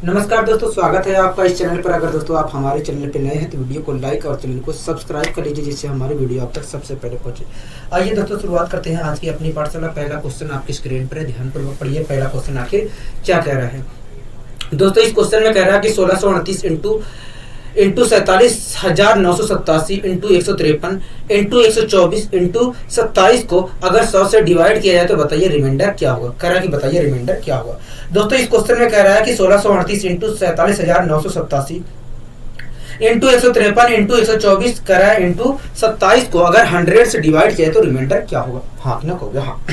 नमस्कार दोस्तों, स्वागत है आपका इस चैनल पर। अगर दोस्तों आप हमारे चैनल पर नए हैं तो वीडियो को लाइक और चैनल को सब्सक्राइब कर लीजिए, जिससे हमारी वीडियो आप तक सबसे पहले पहुंचे। आइए दोस्तों, शुरुआत करते हैं आज की अपनी पाठशाला। पहला क्वेश्चन आपकी स्क्रीन पर है, ध्यानपूर्वक पढ़िए। पहला क्वेश्चन आखिर क्या कह रहा है दोस्तों? इस क्वेश्चन में कह रहा है कि 1638 इंटू 47,987 इंटू 153 इंटू 124 इंटू 27 को अगर 100 से डिवाइड किया जाए तो बताइए रिमाइंडर क्या होगा। कह रहा है कि बताइए रिमाइंडर क्या होगा। दोस्तों इस क्वेश्चन में कह रहा है कि 1638 इंटू 47,987 इंटू 153 इंटू 124 कह रहा है इंटू 27 को अगर 100 से डिवाइड किया जाए तो रिमाइंडर क्या होगा। हाँ कि ना कहोगे? हाँ।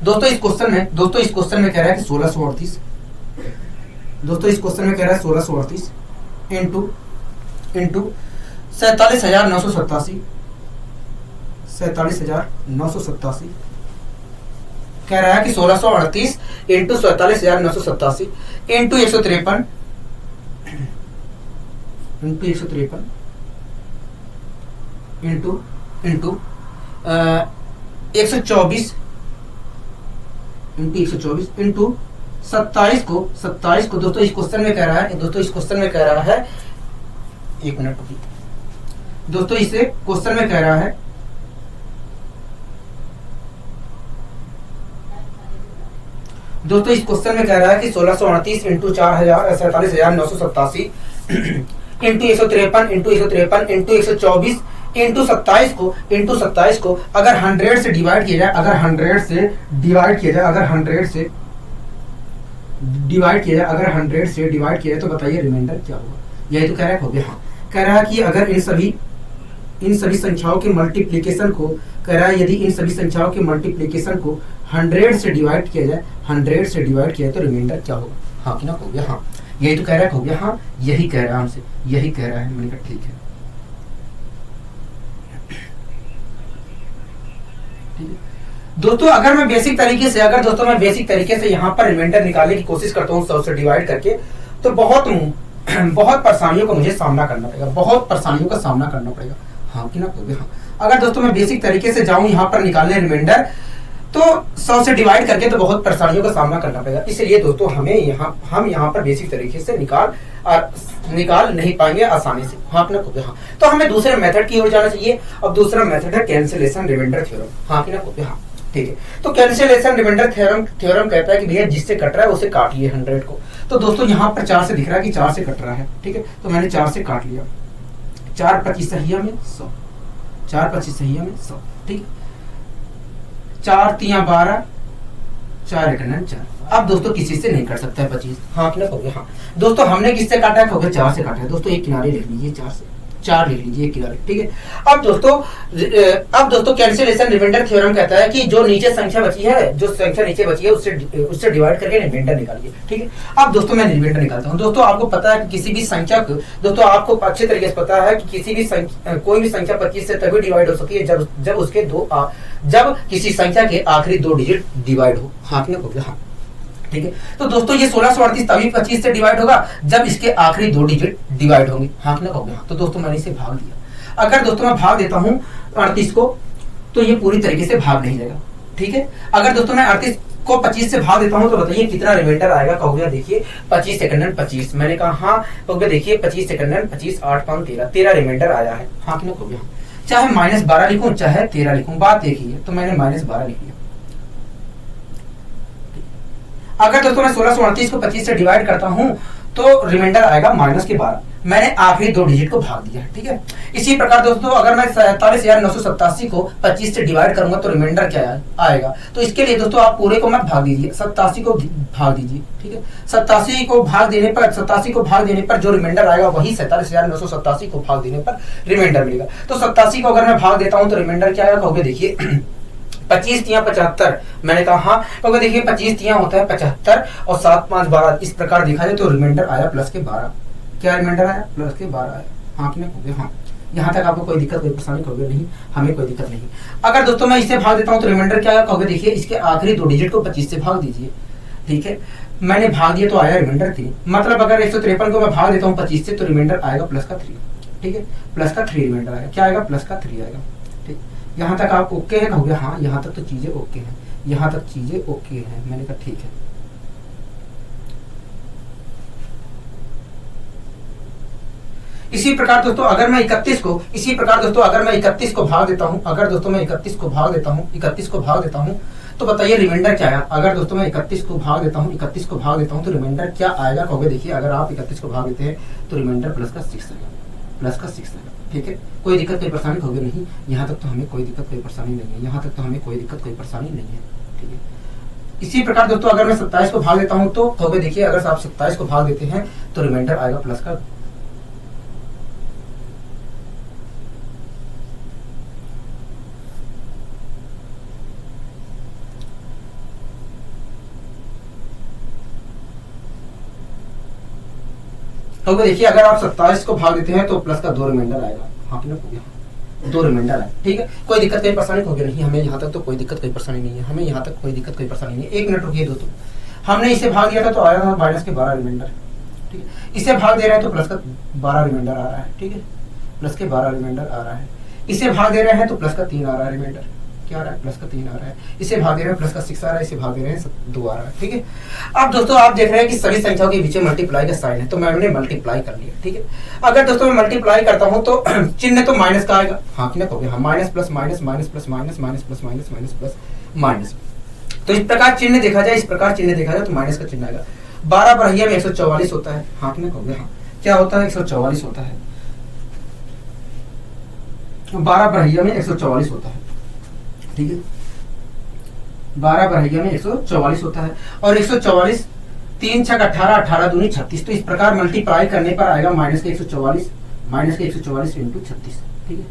दोस्तों इस क्वेश्चन में कह रहा है कि 1638 दोस्तों इस क्वेश्चन में कह रहा है 1638 इंटू 47,987 कह रहा है कि 1638 इंटू 47,987 इंटू 153 इंटू 124 इंटू 27 को दोस्तों इस क्वेश्चन में कह रहा है एक मिनट रुकिए। दोस्तों इसे क्वेश्चन में कह रहा है कि 1638 इंटू 47,987 इंटू 153 इंटू 124 इंटू 27 को अगर 100 से डिवाइड किया जाए अगर 100 से डिवाइड किया जाए तो बताइए रिमाइंडर क्या होगा। यही तो कह रहा है। हाँ, कह रहा है कि अगर इन सभी संख्याओं के मल्टीप्लिकेशन को यदि इन सभी संख्याओं के मल्टीप्लिकेशन को 100 से डिवाइड किया जाए तो रिमाइंडर क्या होगा। हाँ कि ना कहोगे? हाँ, यही तो कह रहा है। हाँ, यही कह रहा है हमसे, यही कह रहा है। मैंने कहा ठीक है। दोस्तों अगर मैं बेसिक तरीके से यहाँ पर रिमाइंडर निकालने की कोशिश करता हूँ 100 से डिवाइड करके, तो बहुत परेशानियों का मुझे सामना करना पड़ेगा। हाँ कि ना कहोगे? हाँ। अगर दोस्तों मैं बेसिक तरीके से जाऊं यहाँ पर निकालने रिमाइंडर, तो 100 से डिवाइड करके तो बहुत परेशानियों का सामना करना पड़ेगा। इसलिए दोस्तों हम यहाँ पर बेसिक तरीके से निकाल नहीं पाएंगे आसानी से। हाँ कि ना कहोगे? हाँ। तो हमें दूसरे मेथड की ओर जाना चाहिए। अब दूसरा मेथड है कैंसिलेशन रिमाइंडर थ्योरम। हाँ कि ना कहोगे? हाँ, ठीक है। तो कैंसिलेशन रिमाइंडर थ्योरम कहता है कि भैया जिससे कट रहा है उसे काटिए 100 को। तो दोस्तों यहाँ पर 4 से दिख रहा है कि 4 से कट रहा है, ठीक है। तो मैंने 4 से काट लिया। 4 25 सहिया में 100, 4 25 सहिया में 100, ठीक है। 4 3 12, 4 1 4। अब दोस्तों किसी से नहीं कट सकता है 25। हाँ कि ना कहोगे? हाँ। दोस्तों हमने किससे काटा है? कहोगे 4 से काटा है। दोस्तों एक किनारे लिख लीजिए, 4 लिख लीजिए एक किनारे, ठीक है। अब दोस्तों कैंसिलेशन रिमाइंडर थ्योरम कहता है कि जो संख्या नीचे बची है उससे डिवाइड करके रिमाइंडर निकालिए, ठीक है। अब दोस्तों मैं रिमाइंडर निकालता हूं। दोस्तों आपको पता है कि किसी भी संख्या को, दोस्तों आपको अच्छे तरीके से पता है कि कोई भी संख्या 25 से तभी डिवाइड हो सकती है जब किसी संख्या के आखिरी 2 डिजिट डिवाइड हो। हाँ कि ना? हाँ, ठीक है। तो दोस्तों ये 1638 तभी 25 से डिवाइड होगा जब इसके आखिरी 2 डिजिट डिवाइड होंगे। हाँ कि ना कहोगे? हाँ। तो दोस्तों मैंने इसे भाग दिया। अगर दोस्तों मैं भाग देता हूं 38 को, तो ये पूरी तरीके से भाग नहीं जाएगा, ठीक है। अगर दोस्तों मैं 38 को 25 से भाग देता हूं तो बताइए कितना रिमाइंडर आएगा। कहोगे देखिए 25 सेकंड 25। मैंने कहा हाँ। कहोगे देखिए 25 सेकंड 25 8 5 13 रिमाइंडर आया है। हाँ कि ना कहोगे? हाँ। चाहे -12 लिखूं चाहे 13 लिखूं, बात देखिए। तो मैंने -12 लिख लिया। अगर दोस्तों मैं 1638 को 25 से डिवाइड करता हूं तो रिमाइंडर आएगा -12। मैंने आखिरी 2 डिजिट को भाग दिया, ठीक है। इसी प्रकार दोस्तों अगर मैं 47,987 को 25 से डिवाइड करूंगा तो रिमाइंडर क्या आएगा। तो इसके लिए दोस्तों आप पूरे को मत भाग दीजिए, 87 को भाग दीजिए, ठीक है। 87 को भाग देने पर जो रिमाइंडर आएगा वही 47,987 को भाग देने पर रिमाइंडर मिलेगा। तो 87 को अगर मैं भाग देता हूं तो रिमाइंडर क्या आएगा। कहोगे देखिए 25 तिया 75। मैंने कहा हाँ। तो देखिए 25 तिया होता है 75 और 7 5 12। इस प्रकार देखा जाए तो रिमाइंडर आया प्लस के 12। क्या रिमाइंडर आया? प्लस के 12 आया। हाँ कि ना कहोगे? हाँ। यहाँ तक आपको कोई दिक्कत कोई परेशानी कहोगे नहीं? हमें कोई दिक्कत नहीं। अगर दोस्तों मैं इसे भाग देता हूँ तो रिमाइंडर क्या आया। कहोगे देखिए इसके आखिरी 2 डिजिट को 25 से भाग दीजिए, ठीक है। मैंने भाग दिया तो आया रिमाइंडर 3। मतलब अगर 153 को मैं भाग देता हूँ 25 से तो रिमाइंडर आएगा प्लस का 3, ठीक है। प्लस का 3 रिमाइंडर आएगा। क्या आएगा? प्लस का 3 आएगा, ठीक। यहाँ तक आप ओके है? कहोगे हाँ यहाँ तक तो चीजें ओके हैं, यहाँ तक चीजें ओके हैं। मैंने कहा ठीक है। इसी प्रकार दोस्तों अगर मैं 31 को, इसी प्रकार दोस्तों अगर मैं 31 को भाग देता हूं, अगर दोस्तों मैं 31 को भाग देता हूं, 31 को भाग देता हूं, तो बताइए रिमाइंडर क्या आया। अगर दोस्तों मैं 31 को भाग देता हूं, 31 को भाग देता हूं तो रिमाइंडर क्या आएगा कहोगे। देखिए अगर आप 31 को भाग देते हैं तो रिमाइंडर प्लस का 6 आएगा, प्लस का 6 आएगा। ठीक है, कोई दिक्कत कोई परेशानी होगी नहीं, यहाँ तक तो हमें कोई दिक्कत कोई परेशानी नहीं है, यहाँ तक तो हमें कोई दिक्कत कोई परेशानी नहीं है। ठीक है, इसी प्रकार दोस्तों अगर मैं 27 को भाग देता हूं तो कहोगे देखिए अगर आप 27 को भाग देते हैं तो रिमाइंडर आएगा प्लस का, तो देखिए अगर आप 27 को भाग देते हैं तो प्लस का 2 रिमाइंडर आएगा। हाँ कि ना, 2 रिमाइंडर आए। ठीक है, कोई दिक्कत कोई परेशानी होगी नहीं, हमें यहाँ तक तो कोई दिक्कत कोई परेशानी नहीं है, हमें यहाँ तक कोई दिक्कत कोई परेशानी नहीं है। 1 मिनट रुकिए दोस्तों, हमने इसे भाग दिया था तो आया था माइनस के 12 रिमाइंडर। ठीक है, इसे भाग दे रहे हैं तो प्लस का 12 रिमाइंडर आ रहा है। ठीक है, प्लस के 12 रिमाइंडर आ रहा है। इसे भाग दे रहे हैं तो प्लस का 3 आ रहा है रिमाइंडर, क्या आ रहा है, प्लस का 3 आ रहा है। इसे भाग दे रहे हैं प्लस का 6 आ रहा है, इसे भाग दे रहे हैं 2 आ रहा है। ठीक है, अब दोस्तों आप देख रहे हैं कि सभी संख्याओं के बीच में मल्टीप्लाई का साइन है, तो मैंने मल्टीप्लाई कर लिया। ठीक है, अगर दोस्तों मैं मल्टीप्लाई करता हूं तो चिन्ह तो माइनस का आएगा। हाँ कि ना कहोगे, हाँ minus plus minus minus plus minus minus plus minus minus plus minus, तो इस प्रकार चिन्ह देखा जाए, इस प्रकार चिन्ह देखा जाए तो माइनस का चिन्ह आएगा। 12 बढ़िया में 144 होता है। हाँ कि ना कहोगे, हाँ क्या होता है, 144 होता है। 12 बढ़िया में 144 होता है। ठीक है, 12 बढ़िया में 144 होता है और 144 3 6 18 18 दूनी 36, तो इस प्रकार मल्टीप्लाई करने पर आएगा माइनस के 144, माइनस के 144 इंटू 36। ठीक है,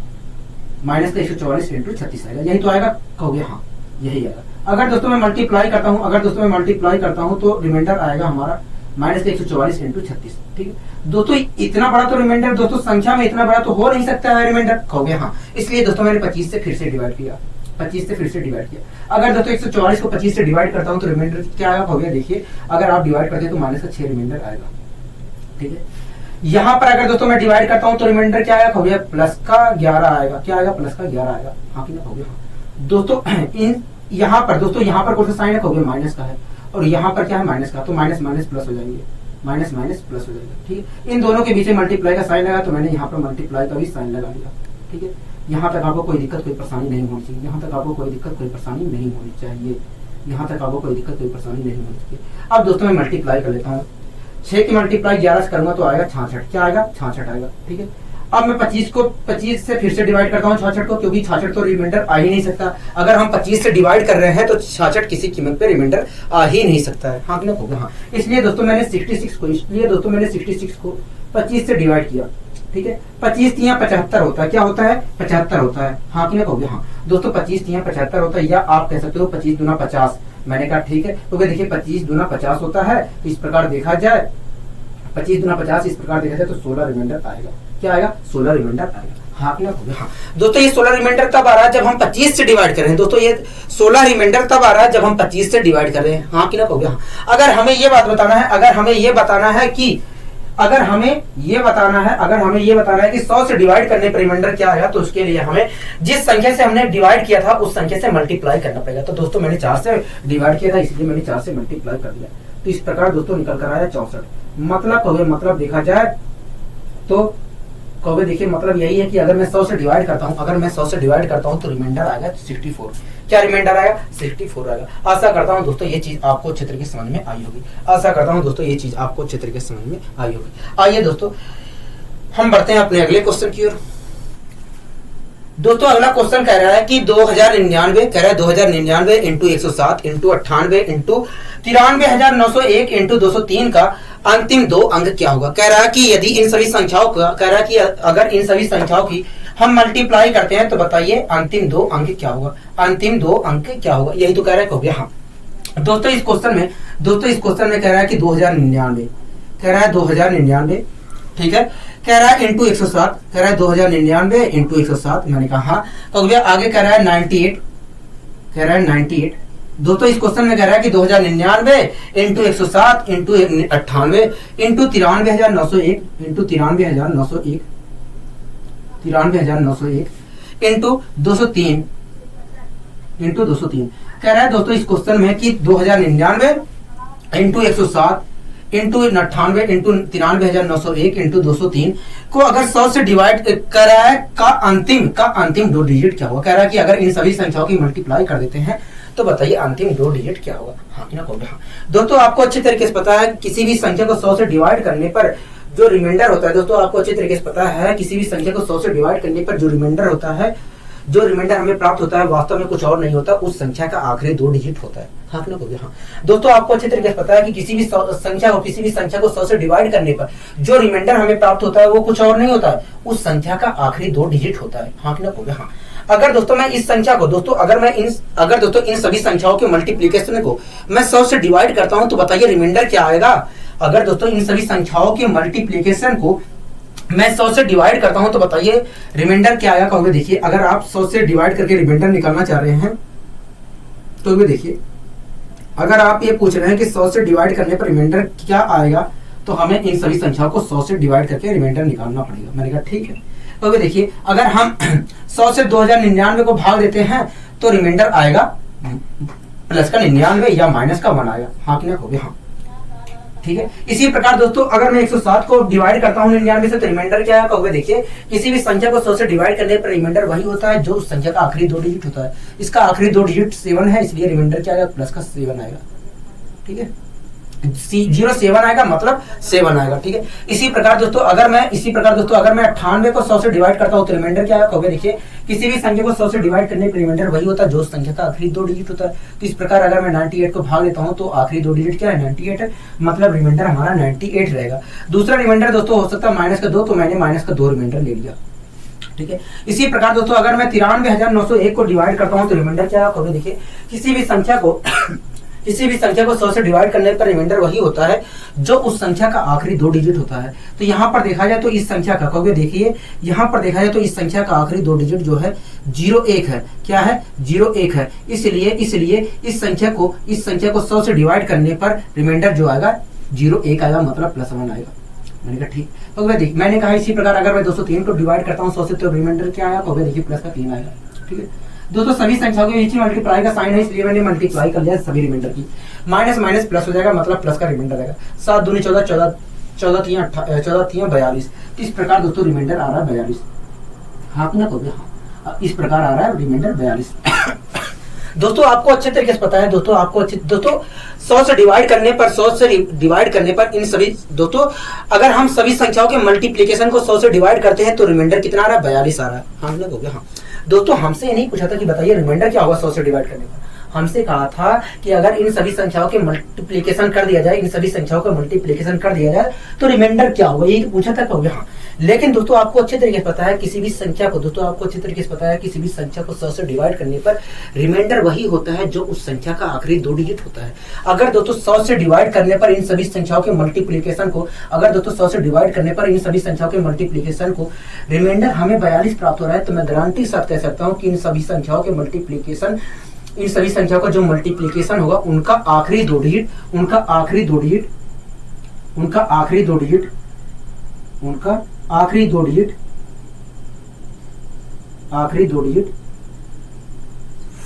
माइनस के 144 इंटू 36 आएगा, यही तो आएगा कहोगे। हाँ यही आएगा। अगर दोस्तों मैं मल्टीप्लाई करता हूं, अगर दोस्तों मैं मल्टीप्लाई करता हूं तो रिमाइंडर आएगा हमारा माइनस के 144 इंटू 36। ठीक है दोस्तों, इतना बड़ा तो रिमाइंडर दोस्तों संख्या में इतना बड़ा तो हो नहीं सकता है रिमाइंडर कहोगे। हाँ, इसलिए दोस्तों मैंने 25 से फिर से डिवाइड किया, 25 से फिर से डिवाइड किया। अगर दोस्तों 144 को 25 से डिवाइड करता हूं तो रिमाइंडर क्या आएगा हो गया। देखिए अगर आप डिवाइड करते हैं तो माइनस का 6 रिमाइंडर आएगा। ठीक है, यहाँ पर अगर दोस्तों मैं डिवाइड करता हूं तो रिमाइंडर क्या आएगा हो गया, प्लस का 11 आएगा। क्या आएगा, प्लस का 11 आएगा। हाँ कि ना हो गया दोस्तों। इन यहाँ पर दोस्तों यहाँ पर कौन सा साइन है हो गया, माइनस का है, और यहाँ पर क्या है माइनस का, तो माइनस माइनस प्लस हो जाएंगे, माइनस माइनस प्लस हो जाएगा। ठीक है, इन दोनों के बीच में मल्टीप्लाई का साइन लगा तो मैंने यहाँ पर मल्टीप्लाई का भी साइन लगा लिया। ठीक है, यहाँ तक आपको कोई दिक्कत कोई परेशानी नहीं होनी चाहिए, यहाँ तक आपको कोई दिक्कत कोई परेशानी नहीं होनी चाहिए, यहाँ तक आपको कोई दिक्कत कोई परेशानी नहीं होनी चाहिए। अब दोस्तों मैं मल्टीप्लाई कर लेता हूँ, 6 की मल्टीप्लाई 11 से करूंगा तो आएगा 66। क्या आएगा, 66 आएगा। ठीक है, अब मैं 25 को 25 से फिर से डिवाइड करता हूँ 66 को, क्योंकि 66 तो रिमाइंडर आ ही नहीं सकता। अगर हम 25 से डिवाइड कर रहे हैं तो 66 किसी कीमत पे रिमाइंडर आ ही नहीं सकता है। हाँ कि ना होगा। हाँ, इसलिए दोस्तों मैंने 66 को 25 से डिवाइड किया। ठीक है, 25 3 75 होता है। क्या होता है, 75 होता है। हाँ कि ना कहोगे। हाँ दोस्तों 25 3 75 होता है, या आप कह सकते हो 25 दूना 50। मैंने कहा ठीक है, क्योंकि देखिए 25 दूना 50 होता है, इस प्रकार देखा जाए 25 दूना 50 इस प्रकार देखा जाए तो 16 रिमाइंडर आएगा। क्या आएगा, 16 रिमाइंडर आएगा। हाँ कि ना कहोगे। हाँ दोस्तों, ये 16 रिमाइंडर तब आ रहा है जब हम 25 से डिवाइड कर रहे हैं। दोस्तों ये 16 रिमाइंडर तब आ रहा है जब हम 25 से डिवाइड कर रहे हैं। हाँ कि ना कहोगे। हाँ, अगर हमें ये बात बताना है, अगर हमें ये बताना है कि 100 से डिवाइड करने पर रिमाइंडर क्या आया, तो उसके लिए हमें जिस संख्या से हमने डिवाइड किया था उस संख्या से मल्टीप्लाई करना पड़ेगा। तो दोस्तों मैंने 4 से डिवाइड किया था, इसलिए मैंने 4 से मल्टीप्लाई कर दिया। तो इस प्रकार दोस्तों निकल कर आया 64। मतलब देखा जाए तो कहोगे देखिए मतलब यही है कि अगर मैं 100 से डिवाइड करता हूं, तो रिमाइंडर आएगा 64। क्या रिमाइंडर आएगा, 64 आएगा। आशा करता हूं दोस्तों ये चीज आपको अच्छे तरीके समझ में आई होगी। आइए दोस्तों हम बढ़ते हैं अपने अगले क्वेश्चन की ओर। दोस्तों अगला क्वेश्चन कह रहा है कि 2099 इंटू 107 इंटू 98 इंटू 93,901 इंटू 203 का अंतिम 2 अंक क्या होगा। कह रहा है कि यदि इन सभी संख्याओं का, कह रहा है कि अगर इन सभी संख्याओं की हम मल्टीप्लाई करते हैं तो बताइए अंतिम 2 अंक क्या होगा। यही तो कह रहा है कहोगे। हाँ दोस्तों इस क्वेश्चन में कह रहा है कि 2099 ठीक है, कह रहा है इंटू 107, कह रहा है 2099 इंटू 107। मैंने कहा हाँ, तो आगे कह रहा है 98। दोस्तों इस क्वेश्चन में कह रहा है कि 2099 into 107 into 98 into 93,901 into 93,901 into 203 कह रहा है दोस्तों इस क्वेश्चन में कि 2099 इंटू 107 इंटू 98 इंटू 93,901 इंटू 203 को अगर 100 से डिवाइड करा है का अंतिम दो डिजिट क्या होगा। कह रहा है कि अगर इन सभी संख्याओं की मल्टीप्लाई कर देते हैं तो बताइए अंतिम दो डिजिट क्या होगा। हाँ कि ना कहोगे। हाँ दोस्तों आपको अच्छे तरीके से पता है किसी भी संख्या को 100 से डिवाइड करने पर जो रिमाइंडर होता है, दोस्तों आपको अच्छे तरीके से पता है किसी भी संख्या को 100 से डिवाइड करने पर जो रिमाइंडर होता है, जो रिमाइंडर हमें प्राप्त होता है वास्तव में कुछ और नहीं होता, उस संख्या का आखिरी दो डिजिट होता है। हाँ ना कहोगे। हाँ दोस्तों आपको अच्छे तरीके से पता है कि किसी भी संख्या को 100 से डिवाइड करने पर जो रिमाइंडर हमें प्राप्त होता है वो कुछ और नहीं होता है, उस संख्या का आखिरी दो डिजिट होता है। हाँ ना कहोगे। हाँ अगर दोस्तों मैं इस संख्या को अगर दोस्तों इन सभी संख्याओं के मल्टीप्लिकेशन को मैं 100 से डिवाइड करता हूं तो बताइए रिमाइंडर क्या आएगा। अगर दोस्तों इन सभी संख्याओं के मल्टीप्लिकेशन को मैं 100 से डिवाइड करता हूं तो बताइए रिमाइंडर क्या आएगा। कहोगे देखिए अगर आप 100 से डिवाइड करके रिमाइंडर निकालना चाह रहे हैं तो भी देखिए, अगर आप ये पूछ रहे हैं कि 100 से डिवाइड करने पर रिमाइंडर क्या आएगा तो हमें इन सभी संख्याओं को 100 से डिवाइड करके रिमाइंडर निकालना पड़ेगा। मैंने कहा ठीक है। तो भी देखिए अगर हम 100 से 2099 को भाग देते हैं तो रिमाइंडर आएगा प्लस का 99 या माइनस का 1 आएगा। हाँ कि ना कहोगे। हाँ ठीक है। इसी प्रकार दोस्तों अगर मैं 107 को डिवाइड करता हूँ 99 से तो रिमाइंडर क्या है। कहोगे देखिए किसी भी संख्या को 100 से डिवाइड करने पर रिमाइंडर वही होता है जो उस संख्या का आखिरी दो डिजिट होता है। इसका आखिरी दो डिजिट 7 है, इसलिए रिमाइंडर क्या आएगा प्लस का 7 आएगा। ठीक है, 07 आएगा मतलब 7 आएगा। ठीक है। इसी प्रकार दोस्तों अगर मैं 98 को 100 से डिवाइड करता हूँ तो रिमाइंडर क्या आएगा। कहोगे देखिए किसी भी संख्या को 100 से डिवाइड करने पर रिमाइंडर वही होता है जो उस संख्या का आखिरी दो डिजिट होता है। तो इस प्रकार अगर मैं 98 को भाग देता हूँ तो आखिरी दो डिजिट क्या है 98 है, मतलब रिमाइंडर हमारा 98 रहेगा। दूसरा रिमाइंडर दोस्तों हो सकता है -2, तो मैंने -2 रिमाइंडर ले लिया। ठीक है। इसी प्रकार दोस्तों अगर मैं 93,901 को डिवाइड करता हूँ तो रिमाइंडर क्या है। देखिए किसी भी संख्या को 100 से डिवाइड करने पर रिमाइंडर वही होता है जो उस संख्या का आखिरी दो डिजिट होता है। तो यहाँ पर देखा जाए तो इस संख्या का कहोगे देखिए यहाँ पर देखा जाए तो इस संख्या का आखिरी दो डिजिट जो है 01 है। क्या है 01 है। इसलिए इस संख्या को 100 से डिवाइड करने पर रिमाइंडर जो आएगा 01 आएगा, मतलब +1 आएगा। मैंने कहा ठीक। तो मैंने कहा इसी प्रकार अगर मैं 203 को डिवाइड करता हूँ 100 से तो रिमाइंडर क्या आएगा। कहोगे देखिए प्लस का 3 आएगा। ठीक है दोस्तों सभी संख्याओं के बीच ही मल्टीप्लाई का साइन है, इसलिए मैंने मल्टीप्लाई कर लिया सभी रिमाइंडर की। माइनस माइनस प्लस हो जाएगा, मतलब प्लस का रिमाइंडर आएगा। 7 दूनी 14, 14 3 42। इस प्रकार दोस्तों रिमाइंडर आ रहा है 42। हाँ ना कहोगे। हाँ इस प्रकार आ रहा है रिमाइंडर 42। दोस्तों आपको अच्छे तरीके से पता है दोस्तों 100 से डिवाइड करने पर इन सभी दोस्तों अगर हम सभी संख्याओं के मल्टीप्लिकेशन को 100 से डिवाइड करते हैं तो रिमाइंडर कितना आ रहा है 42 आ रहा है। हाँ ना कहोगे। हाँ दोस्तों हमसे ये नहीं पूछा था कि बताइए रिमाइंडर क्या होगा 100 से डिवाइड करने पर। हमसे कहा था कि अगर इन सभी संख्याओं के मल्टीप्लिकेशन कर दिया जाए तो रिमाइंडर क्या होगा, यही पूछा था। कहोगे हाँ। लेकिन दोस्तों आपको अच्छे तरीके से पता है किसी भी संख्या को 100 से डिवाइड करने पर रिमाइंडर वही होता है जो उस संख्या का आखिरी दो डिजिट होता है। अगर दोस्तों 100 से डिवाइड करने पर इन सभी संख्याओं के मल्टीप्लिकेशन को रिमाइंडर हमें 42 प्राप्त हो रहा है तो मैं गारंटी के साथ कह सकता हूँ कि इन सभी संख्याओं का जो मल्टीप्लिकेशन होगा उनका आखिरी दो डिजिट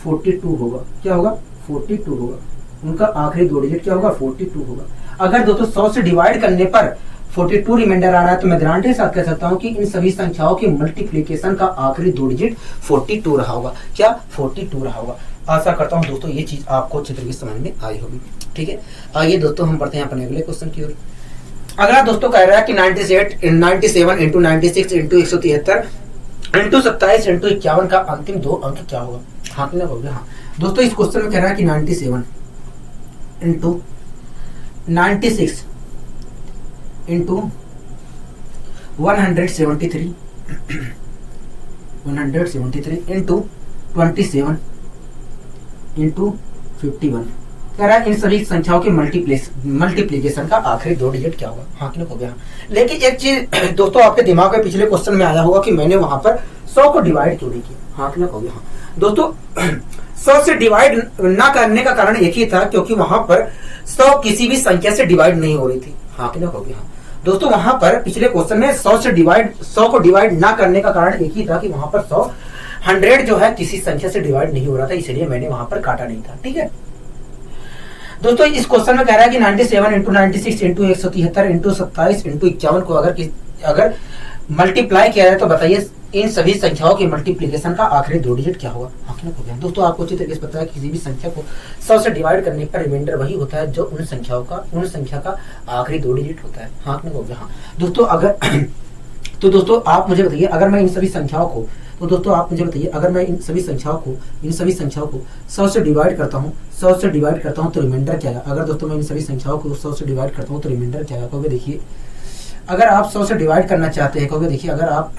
42 होगा। क्या होगा 42 होगा। उनका आखिरी दो डिजिट क्या होगा 42 होगा। अगर दोस्तों 100 से डिवाइड करने पर 42 रिमाइंडर आ रहा है तो मैं गारंटी के साथ कह सकता हूं कि इन सभी संख्याओं के मल्टीप्लिकेशन का आखिरी दो डिजिट 42 रहा होगा। क्या 42 रहा होगा। आशा करता हूं दोस्तों ये चीज आपको अच्छे तरीके से समझ में आई होगी। ठीक है, आइए दोस्तों हम बढ़ते हैं अपने अगले क्वेश्चन की ओर। अगला दोस्तों कह रहा है कि 97 इंटू 96 इंटू 173 इंटू 27 इंटू 51 का अंतिम दो अंक क्या होगा। हाँ ना कहोगे। हाँ दोस्तों इस क्वेश्चन में कह रहा है कि 97 इंटू 96 इंटू 173 इंटू 27 इंटू 51 कह रहा है इन सभी संख्याओं के मल्टीप्लिकेशन का आखिरी दो डिजिट क्या होगा। हाँ कि ना कहोगे। हाँ लेकिन एक चीज दोस्तों आपके दिमाग में पिछले क्वेश्चन में आया होगा कि मैंने वहां पर 100 को डिवाइड क्यों नहीं किया। हाँ कि ना कहोगे। हाँ दोस्तों 100 से डिवाइड ना करने का कारण एक ही था क्योंकि वहां पर 100 किसी भी संख्या से डिवाइड नहीं हो रही थी। हाँ कि ना कहोगे। हाँ दोस्तों वहां पर पिछले क्वेश्चन में 100 को डिवाइड ना करने का कारण एक ही था कि वहां पर 100 जो है किसी संख्या से डिवाइड नहीं हो रहा था, इसलिए मैंने वहां पर काटा नहीं था। ठीक है दोस्तों इस क्वेश्चन में कह रहा है कि 97 इंटू 96 इंटू 173 इंटू 27 इंटू 51 को अगर मल्टीप्लाई किया जाए तो बताइए इन सभी संख्याओं के मल्टीप्लीकेशन का आखिरी दो डिजिट क्या होगा। आखिरी हो गया दोस्तों, आपको अच्छी तरीके से पता है किसी भी संख्या को 100 से डिवाइड करने पर रिमाइंडर वही होता है जो उन संख्या का आखिरी दो डिजिट होता है। हाँ हो गया। हाँ दोस्तों अगर तो दोस्तों आप मुझे बताइए अगर मैं इन सभी संख्याओं को अगर मैं इन सभी संख्याओं को 100 से डिवाइड करता हूँ तो रिमाइंडर क्या आएगा। अगर दोस्तों मैं इन सभी संख्याओं को 100 से डिवाइड करता हूँ तो रिमाइंडर क्या आएगा। क्योंकि देखिए अगर आप 100 से डिवाइड करना चाहते हैं, क्योंकि देखिए अगर आप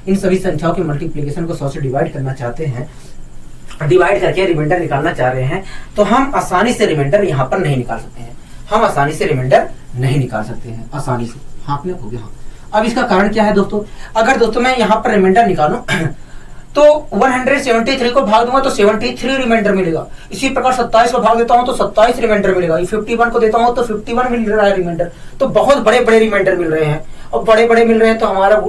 इन सभी संख्याओं के मल्टीप्लिकेशन को 100 से डिवाइड करना चाहते हैं, डिवाइड करके रिमाइंडर निकालना चाह रहे हैं, तो हम आसानी से रिमाइंडर यहाँ पर नहीं निकाल सकते हैं। आसानी से हाँ आपने हो गया। हाँ अब इसका कारण क्या है दोस्तों, अगर दोस्तों मैं यहाँ पर रिमाइंडर निकालूं तो 173 को भाग दूंगा तो 73 रिमाइंडर मिलेगा। इसी प्रकार 27 को भाग देता हूं तो 27 रिमाइंडर मिलेगा। 51 को देता हूं तो 51 मिल रहा है रिमाइंडर। तो बहुत बड़े बड़े रिमाइंडर मिल रहे हैं, और बड़े बड़े मिल रहे हैं तो हमारा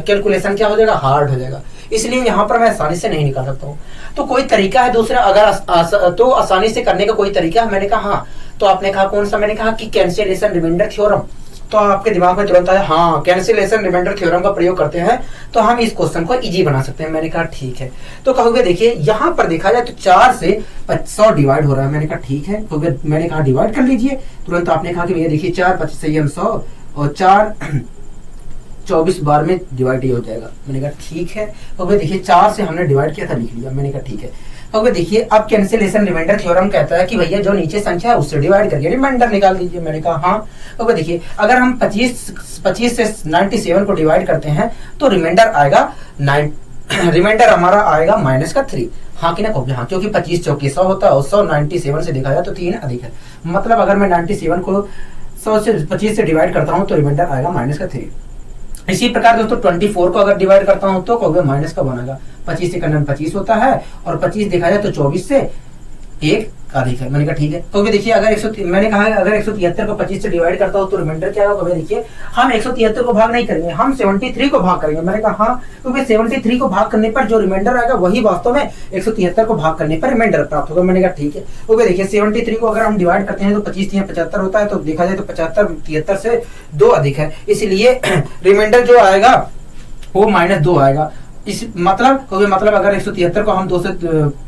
कैलकुलेशन क्या हो जाएगा, हार्ड हो जाएगा। इसलिए यहाँ पर मैं आसानी से नहीं निकाल सकता हूँ। तो कोई तरीका है दूसरा, अगर तो आसानी से करने का कोई तरीका है। मैंने कहा हाँ, तो आपने कहा कौन सा, मैंने कहा कि कैंसिलेशन रिमाइंडर थ्योरम। तो आपके दिमाग में तुरंत आया हाँ कैंसिलेशन रिमाइंडर थ्योरम का प्रयोग करते हैं तो हम इस क्वेश्चन को इजी बना सकते हैं। मैंने कहा ठीक है। तो कहोगे देखिए यहाँ पर देखा जाए तो 4 से 100 डिवाइड हो रहा है। मैंने कहा ठीक है, क्योंकि मैंने कहा डिवाइड कर लीजिए। तुरंत आपने कहा कि भैया देखिए 4 25 से 100 और 4 24 बार में डिवाइड ही हो जाएगा। मैंने कहा ठीक है। क्योंकि देखिए 4 से हमने डिवाइड किया था, लिख लिया। मैंने कहा ठीक है। अब देखिए अब कैंसिलेशन रिमाइंडर थ्योरम कहता है कि भैया जो नीचे संख्या है उससे डिवाइड करके रिमाइंडर निकाल दीजिए। मैंने कहा हाँ। अब देखिए अगर हम 25 से 97 को डिवाइड करते हैं तो रिमाइंडर आएगा रिमाइंडर हमारा आएगा -3। हाँ कि ना कहोगे हाँ, क्योंकि 25 चौके 100 होता है और 100 97 से देखा जाए तो 3 अधिक है। मतलब अगर मैं 97 को 100 से 25 से डिवाइड करता हूँ तो रिमाइंडर आएगा -3। इसी प्रकार दोस्तों 24 को अगर डिवाइड करता हूं तो कहोगे -1 आएगा। 25 से 25 होता है और 25 देखा जाए तो 24 से 1 अधिक है। मैंने कहा ठीक है। क्योंकि देखिए अगर मैंने कहा अगर 173 को 25 से डिवाइड करता हूं तो रिमाइंडर क्या होगा। देखिए हम 173 को भाग नहीं करेंगे, हम 73 को भाग करेंगे। मैंने कहा हाँ, क्योंकि 73 को भाग करने पर जो रिमाइंडर आएगा वही वास्तव में 173 को भाग करने पर रिमाइंडर प्राप्त होगा। मैंने कहा ठीक है। क्योंकि देखिए 73 को अगर हम डिवाइड करते हैं तो 25 75 होता है, तो देखा जाए तो 75 73 से 2 अधिक है। इसलिए रिमाइंडर जो आएगा वो -2 आएगा। इस मतलब अगर 173 को हम 2 से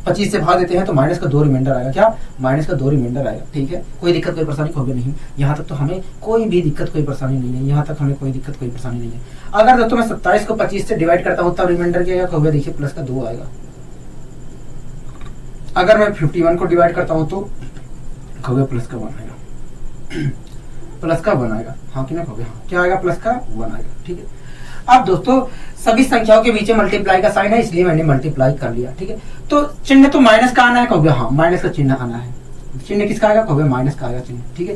25 से भाग देते हैं तो -2 रिमाइंडर आएगा। क्या -2 रिमाइंडर आएगा। ठीक है, कोई दिक्कत कोई परेशानी होगी नहीं। यहाँ तक तो हमें कोई भी दिक्कत कोई परेशानी नहीं है। यहाँ तक हमें कोई दिक्कत कोई परेशानी नहीं है। अगर दोस्तों मैं 27 को 25 से डिवाइड करता हूँ तब रिमाइंडर क्या आएगा। कहोगे देखिए +2 आएगा। अगर मैं 51 को डिवाइड करता हूँ तो कहोगे +1 आएगा। +1 आएगा। हाँ कि ना कहोगे हाँ, क्या आएगा +1 आएगा। ठीक है। अब दोस्तों सभी संख्याओं के बीच में मल्टीप्लाई का साइन है, इसलिए मैंने मल्टीप्लाई कर लिया। ठीक है, तो चिन्ह तो माइनस का आना है। कहोगे हाँ, माइनस का चिन्ह आना है। चिन्ह किसका आएगा। कहोगे माइनस का आएगा चिन्ह। ठीक है,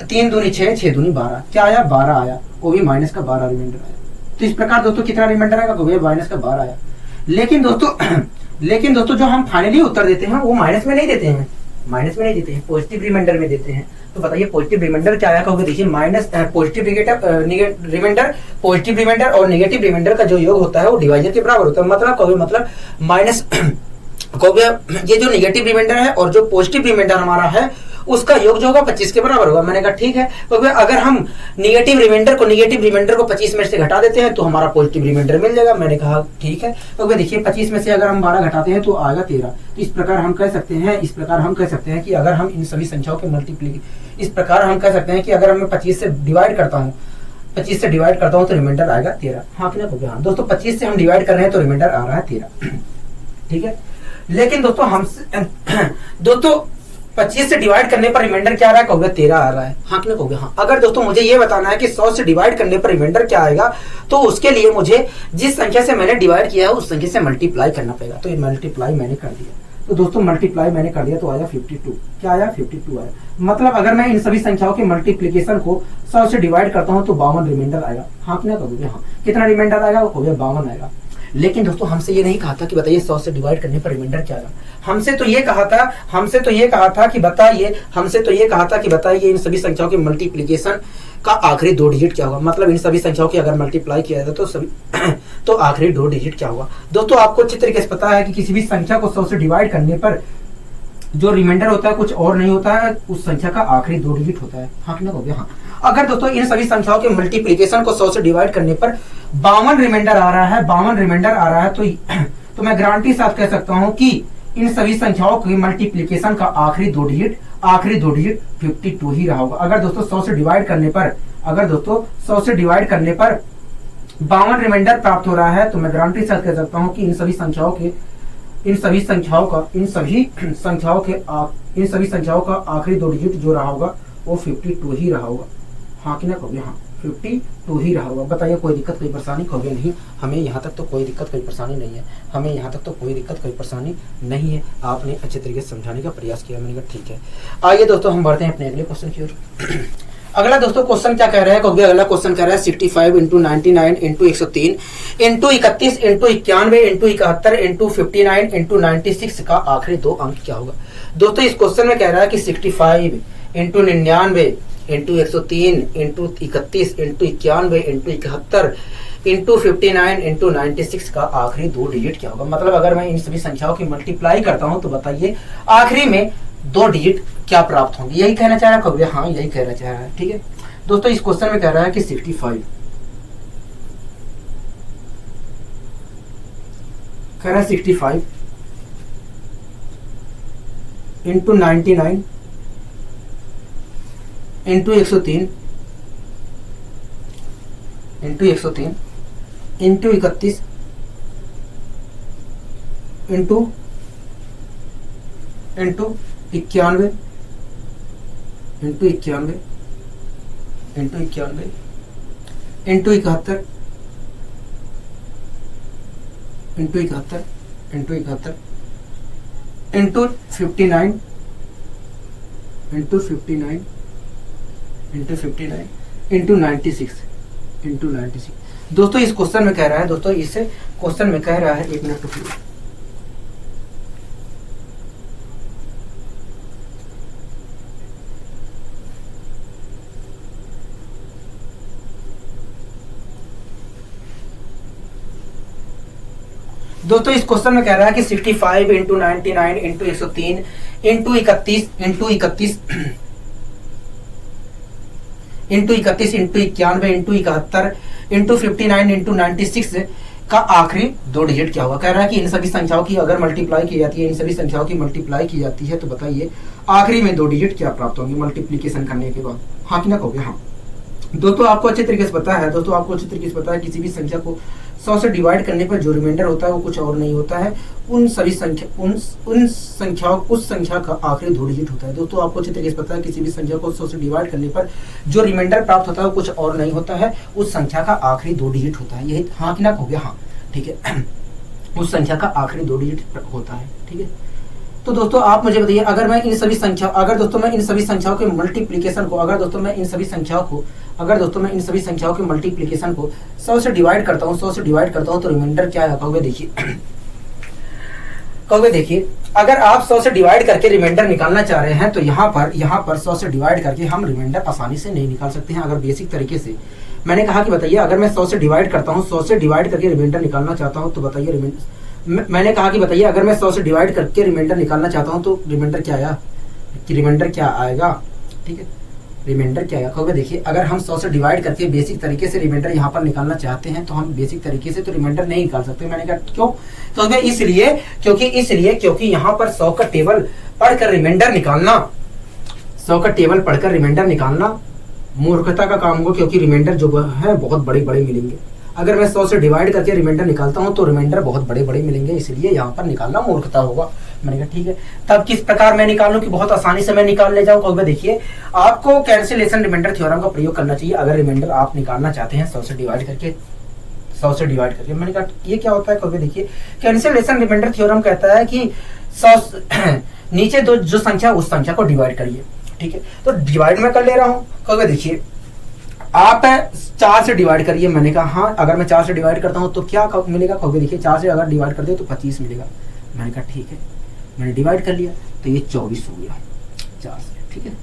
3 दूनी 6 6 दूनी 12, क्या आया 12 आया, वो भी -12 रिमाइंडर आया। तो इस प्रकार दोस्तों कितना रिमाइंडर आएगा। कहोगे -12 आया। लेकिन दोस्तों जो हम फाइनली उत्तर देते हैं वो माइनस में नहीं देते हैं, पॉजिटिव रिमाइंडर में देते हैं। तो बताइए पॉजिटिव रिमाइंडर क्या आया। कहोगे देखिए पॉजिटिव रिमाइंडर और नेगेटिव रिमाइंडर का जो योग होता है वो डिवाइजर के बराबर होता है। मतलब माइनस ये जो नेगेटिव रिमाइंडर है और जो पॉजिटिव रिमाइंडर हमारा है उसका योग जो होगा 25 के बराबर होगा। मैंने कहा ठीक है, क्योंकि अगर हम नेगेटिव रिमाइंडर को 25 में से घटा देते हैं तो हमारा पॉजिटिव रिमाइंडर मिल जाएगा। मैंने कहा ठीक है, क्योंकि देखिए 25 में से अगर हम 12 घटाते हैं तो आएगा 13। तो इस प्रकार हम कह सकते हैं कि अगर हम इन सभी संख्याओं के कि अगर मैं 25 से डिवाइड करता हूँ तो रिमाइंडर आएगा 13। हाँ कि ना हाँ दोस्तों 25 से हम डिवाइड कर रहे हैं तो रिमाइंडर आ रहा है 13। ठीक है, लेकिन दोस्तों 25 से डिवाइड करने पर रिमाइंडर क्या आ रहा है। कहोगे 13 आ रहा है। हाँ कि ना कहोगे हाँ। अगर दोस्तों मुझे ये बताना है कि 100 से डिवाइड करने पर रिमाइंडर क्या आएगा तो उसके लिए मुझे जिस संख्या से मैंने डिवाइड किया है उस संख्या से मल्टीप्लाई करना पड़ेगा। तो ये मल्टीप्लाई मैंने कर दिया। तो दोस्तों मल्टीप्लाई मैंने कर दिया तो आया 52। क्या आया 52 आया। मतलब अगर मैं इन सभी संख्याओं के मल्टीप्लीकेशन को 100 से डिवाइड करता हूँ तो 52 रिमाइंडर आएगा। हाँ कि ना कहोगे हाँ। कितना रिमाइंडर आएगा। कहोगे 52 आएगा। लेकिन दोस्तों हमसे ये नहीं कहा था कि बताइए 100 से डिवाइड करने पर रिमाइंडर क्या आएगा। हमसे तो ये कहा था कि बताइए इन सभी संख्याओं के मल्टीप्लिकेशन का आखिरी 2 डिजिट क्या होगा। मतलब इन सभी संख्याओं की अगर मल्टीप्लाई किया जाए तो आखिरी 2 डिजिट क्या होगा। दोस्तों आपको अच्छी तरीके से पता है कि किसी भी संख्या को 100 से डिवाइड करने पर जो रिमाइंडर होता है कुछ और नहीं होता है, उस संख्या का आखिरी 2 डिजिट होता है। हाँ कि ना हो गया? हाँ। अगर दोस्तों इन सभी संख्याओं के मल्टीप्लीकेशन को 100 से डिवाइड करने पर 52 रिमाइंडर आ रहा है, 52 रिमाइंडर आ रहा है, तो मैं गारंटी साथ कह सकता हूं कि इन सभी संख्याओं के मल्टीप्लीकेशन का आखिरी 2 डिजिट 52 ही रहा होगा। अगर दोस्तों 100 से डिवाइड करने पर, अगर दोस्तों 100 से डिवाइड करने पर 52 रिमाइंडर प्राप्त हो रहा है, तो मैं गारंटी साथ कह सकता हूं कि इन सभी संख्याओं का आखिरी 2 डिजिट जो रहा होगा वो 52 ही रहा होगा। हाँ कि ना कहोगे? हाँ, 52 ही रहा होगा। बताइए कोई दिक्कत कोई परेशानी? कहोगे नहीं, हमें यहाँ तक तो कोई दिक्कत कोई परेशानी नहीं है, हमें यहाँ तक तो कोई दिक्कत कोई परेशानी नहीं है। आपने अच्छे तरीके से समझाने का प्रयास किया, मैंने कहा ठीक है। आइए दोस्तों हम बढ़ते हैं अपने अगले क्वेश्चन की ओर। अगला दोस्तों क्वेश्चन क्या कह रहा है? कहोगे अगला क्वेश्चन कह रहा है 65 into 99 into 103 into 31 into 91 into 71 into 59 into 96 का आखिरी 2 अंक क्या होगा? दोस्तों इस क्वेश्चन में कह रहा है कि 65 into 99 into 103 into 31 into 91 into 71 into 59 into 96 का आखिरी 2 डिजिट क्या होगा? मतलब अगर मैं इन सभी संख्याओं की मल्टीप्लाई करता हूं तो बताइए आखिरी में 2 डिजिट क्या प्राप्त होंगे? यही कहना चाह रहा है? हाँ, यही कहना चाह रहा है। ठीक है दोस्तों, इस क्वेश्चन में कह रहा है कि 65 कह रहा है 65 into 99 into 103 into 103 into 31 into 91 into 91 into 91 into 71 into 71 into 71 into 59 into 59 into 59 into 96 दोस्तों इस क्वेश्चन में कह रहा है, दोस्तों इस क्वेश्चन में कह रहा है, एक मिनट रुकिए। दोस्तों इस क्वेश्चन में कह रहा है कि 65 into 99 into 103 into 31 into 31 into 31 into 91 into 71 into 59 into 96 का आखिरी 2 डिजिट क्या होगा? कह रहा है कि इन सभी संख्याओं की अगर मल्टीप्लाई की जाती है, इन सभी संख्याओं की मल्टीप्लाई की जाती है, तो बताइए आखिरी में 2 डिजिट क्या प्राप्त होंगे मल्टीप्लीकेशन करने के बाद? हाँ कि ना कहोगे? हाँ। दोस्तों आपको अच्छे तरीके से पता है, किसी भी संख्या को 100 से डिवाइड करने पर जो रिमाइंडर होता है वो कुछ और नहीं होता है, उस संख्या का आखिरी 2 डिजिट होता है। दोस्तों आपको अच्छे तरीके से पता है किसी भी संख्या को 100 से डिवाइड करने पर जो रिमाइंडर प्राप्त होता है वो कुछ और नहीं होता है, उस संख्या का आखिरी 2 डिजिट होता है। यही हाँ कि ना हो गया? हाँ ठीक है, उस संख्या का आखिरी 2 डिजिट होता है। ठीक है, तो दोस्तों आप मुझे बताइए अगर मैं इन सभी संख्याओं के मल्टीप्लीकेशन को, अगर दोस्तों मैं इन सभी संख्याओं के मल्टीप्लीकेशन को 100 से डिवाइड करता हूँ तो रिमाइंडर क्या है? कहोगे देखिए अगर आप 100 से डिवाइड करके रिमाइंडर निकालना चाह रहे हैं तो यहाँ पर 100 से डिवाइड करके हम रिमाइंडर आसानी से नहीं निकाल सकते हैं। अगर बेसिक तरीके से मैंने कहा कि बताइए अगर मैं 100 से डिवाइड करता हूँ, 100 से डिवाइड करके रिमाइंडर निकालना चाहता हूँ तो बताइए मैंने कहा कि बताइए अगर मैं 100 से डिवाइड करके रिमाइंडर निकालना चाहता हूं तो रिमाइंडर क्या आएगा? ठीक है, रिमाइंडर क्या आएगा? कहोगे देखिए अगर हम 100 से डिवाइड करके बेसिक तरीके से रिमाइंडर यहाँ पर निकालना चाहते हैं तो हम बेसिक तरीके से तो रिमाइंडर नहीं निकाल सकते। मैंने कहा क्यों? कहोगे इसलिए क्योंकि यहाँ पर 100 का टेबल पढ़कर रिमाइंडर निकालना मूर्खता का काम होगा, क्योंकि रिमाइंडर जो है बहुत बड़े बड़े मिलेंगे। अगर मैं 100 से डिवाइड करके रिमाइंडर निकालता हूं तो रिमाइंडर बहुत बड़े बड़े मिलेंगे, इसलिए यहाँ पर निकालना मूर्खता होगा। मैंने कहा ठीक है, तब किस प्रकार मैं निकालूं कि बहुत आसानी से मैं निकाल ले जाऊं? तो देखिए आपको कैंसिलेशन रिमाइंडर थ्योरम का प्रयोग करना चाहिए अगर रिमाइंडर आप निकालना चाहते हैं 100 से डिवाइड करके। मैंने कहा ये क्या होता है? कहोगे देखिए कैंसिलेशन रिमाइंडर थ्योरम कहता है कि 100 नीचे जो संख्या उस संख्या को डिवाइड करिए। ठीक है, तो डिवाइड मैं कर ले रहा हूँ। कहोगे देखिए आप 4 से डिवाइड करिए। मैंने कहा हाँ, अगर मैं 4 से डिवाइड करता हूं तो क्या मिलेगा? कहोगे देखिए 4 से अगर डिवाइड कर दे तो 25 मिलेगा। मैंने कहा ठीक है, मैंने डिवाइड कर लिया तो ये 24 हो गया 4 से। ठीक है,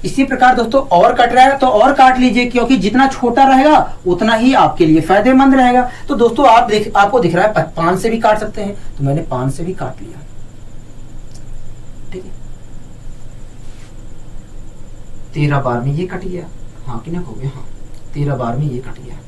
इसी प्रकार दोस्तों और कट रहा है तो और काट लीजिए, क्योंकि जितना छोटा रहेगा उतना ही आपके लिए फायदेमंद रहेगा। तो दोस्तों आपको दिख रहा है 5 से भी काट सकते हैं, तो मैंने 5 से भी काट लिया। ठीक है, 13 बार में ये कट गया, हाँ कि ना हो गया, हाँ 13 बार में ये कट गया।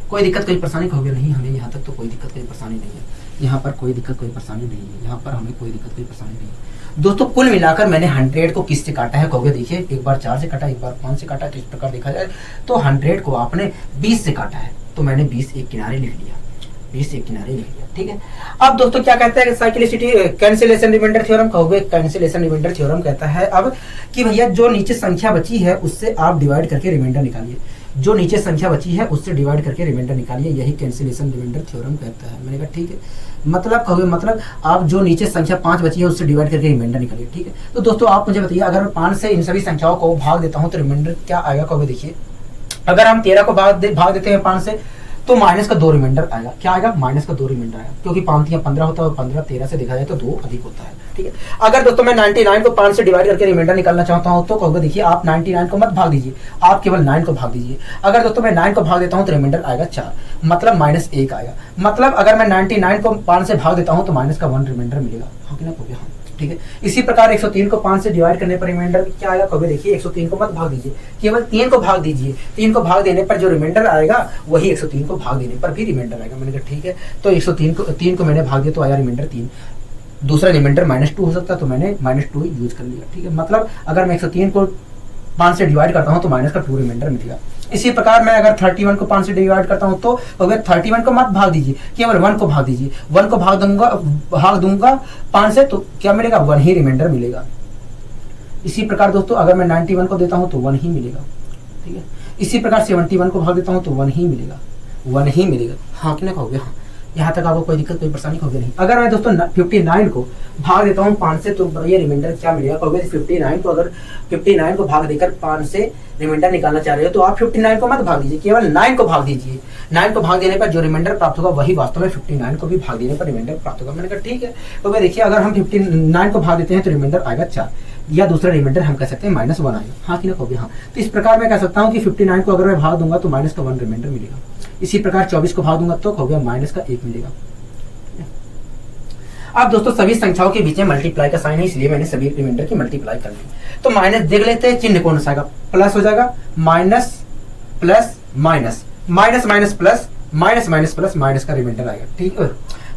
कोई दिक्कत कोई परेशानी हो गया नहीं, हमें यहाँ तक तो कोई दिक्कत कोई परेशानी नहीं है, यहाँ पर कोई दिक्कत कोई परेशानी नहीं है, यहाँ पर हमें कोई दिक्कत कोई परेशानी नहीं है। दोस्तों कुल मिलाकर मैंने 100 को किस से काटा है कहोगे, देखिए एक बार 4 से काटा, एक बार 5 से काटा, तो इस प्रकार देखा जाए तो 100 को आपने 20 से काटा है, तो मैंने 20 एक किनारे लिख लिया, 20 एक किनारे लिख लिया, ठीक है। अब दोस्तों क्या कहते हैं साइक्लिसिटी कैंसिलेशन रिमाइंडर थ्योरम कहोगे, कैंसिलेशन रिमाइंडर थ्योरम कहता है अब कि भैया जो नीचे संख्या बची है उससे आप डिवाइड करके रिमाइंडर निकालिए, जो नीचे संख्या बची है उससे डिवाइड करके रिमाइंडर निकालिए, यही कैंसिलेशन रिमाइंडर थ्योरम कहता है। मैंने कहा ठीक है, मतलब कहोगे मतलब आप जो नीचे संख्या 5 बची है उससे डिवाइड करके रिमाइंडर निकालिए, ठीक है। तो दोस्तों आप मुझे बताइए, अगर मैं 5 से इन सभी संख्याओं को भाग देता हूँ तो रिमाइंडर क्या आएगा कहोगे, देखिए अगर हम 13 को भाग देते हैं 5 से तो माइनस का 2 रिमाइंडर आएगा, क्या आएगा, माइनस का 2 रिमाइंडर आएगा, क्योंकि 5 या 15 होता है और 15 13 से देखा जाए तो 2 अधिक होता है, ठीक है। अगर दोस्तों मैं 99 को 5 से डिवाइड करके रिमाइंडर निकालना चाहता हूं तो कहोगे देखिए आप 99 को मत भाग दीजिए, आप केवल 9 को भाग दीजिए। अगर दोस्तों मैं 9 को भाग देता हूं तो रिमाइंडर आएगा 4, मतलब -1 आएगा, मतलब अगर मैं 99 को 5 से भाग देता हूं तो माइनस का 1 रिमाइंडर मिलेगा, हाँ कि ना कहोगे, हाँ ठीक है। इसी प्रकार 103 को 5 से डिवाइड करने पर रिमाइंडर क्या आएगा कहोगे, देखिए 103 को मत भाग दीजिए, केवल 3 को भाग दीजिए, 3 को भाग देने पर जो रिमाइंडर आएगा वही 103 को भाग देने पर भी रिमाइंडर आएगा। मैंने कहा ठीक है, तो 3 को मैंने भाग दिया तो आया रिमाइंडर 3, दूसरा रिमाइंडर -2 हो सकता है तो मैंने -2 यूज कर लिया, ठीक है। मतलब अगर मैं 103 को 5 से डिवाइड करता हूँ तो माइनस का 2 रिमाइंडर मिलेगा। इसी प्रकार मैं अगर 31 को 5 से डिवाइड करता हूँ तो अगर 31 को मत भाग दीजिए, केवल 1 को भाग दीजिए, 1 को भाग दूंगा 5 से तो क्या मिलेगा, 1 ही रिमाइंडर मिलेगा। इसी प्रकार दोस्तों अगर मैं 91 को देता हूँ तो 1 ही मिलेगा, ठीक है। इसी प्रकार 71 को भाग देता हूँ तो 1 ही मिलेगा, 1 ही मिलेगा, हाँ कि ना कहोगे, हाँ यहाँ तक आपको कोई दिक्कत कोई परेशानी होगी नहीं। अगर मैं दोस्तों 59 को भाग देता हूँ 5 से तो ये रिमाइंडर क्या मिलेगा कहोगे, 59 को अगर 59 को भाग देकर 5 से रिमाइंडर निकालना चाह रहे हो तो आप 59 को मत भाग दीजिए, केवल 9 को भाग दीजिए, 9 को भाग देने पर जो रिमाइंडर प्राप्त होगा वही वास्तव में 59 को भी भाग देने पर रिमाइंडर प्राप्त होगा। मैंने कहा ठीक है, तो भाई देखिए अगर हम 59 को भाग देते हैं तो रिमाइंडर आएगा 4, या दूसरा रिमाइंडर हम कह सकते हैं -1 आएगा, हाँ कि ना कहोगे, हाँ। तो इस प्रकार मैं कह सकता हूँ कि 59 को अगर मैं भाग दूंगा तो माइनस का 1 रिमाइंडर मिलेगा। इसी प्रकार 24 को भाग दूंगा तो कहोगे माइनस का 1 मिलेगा। अब दोस्तों सभी संख्याओं के बीच में मल्टीप्लाई का साइन है, इसलिए मैंने सभी रिमाइंडर की मल्टीप्लाई कर ली। तो माइनस देख लेते हैं चिन्ह कौन सा आएगा, प्लस हो जाएगा, minus plus minus, minus minus plus, minus minus plus, minus का रिमाइंडर आएगा, ठीक है।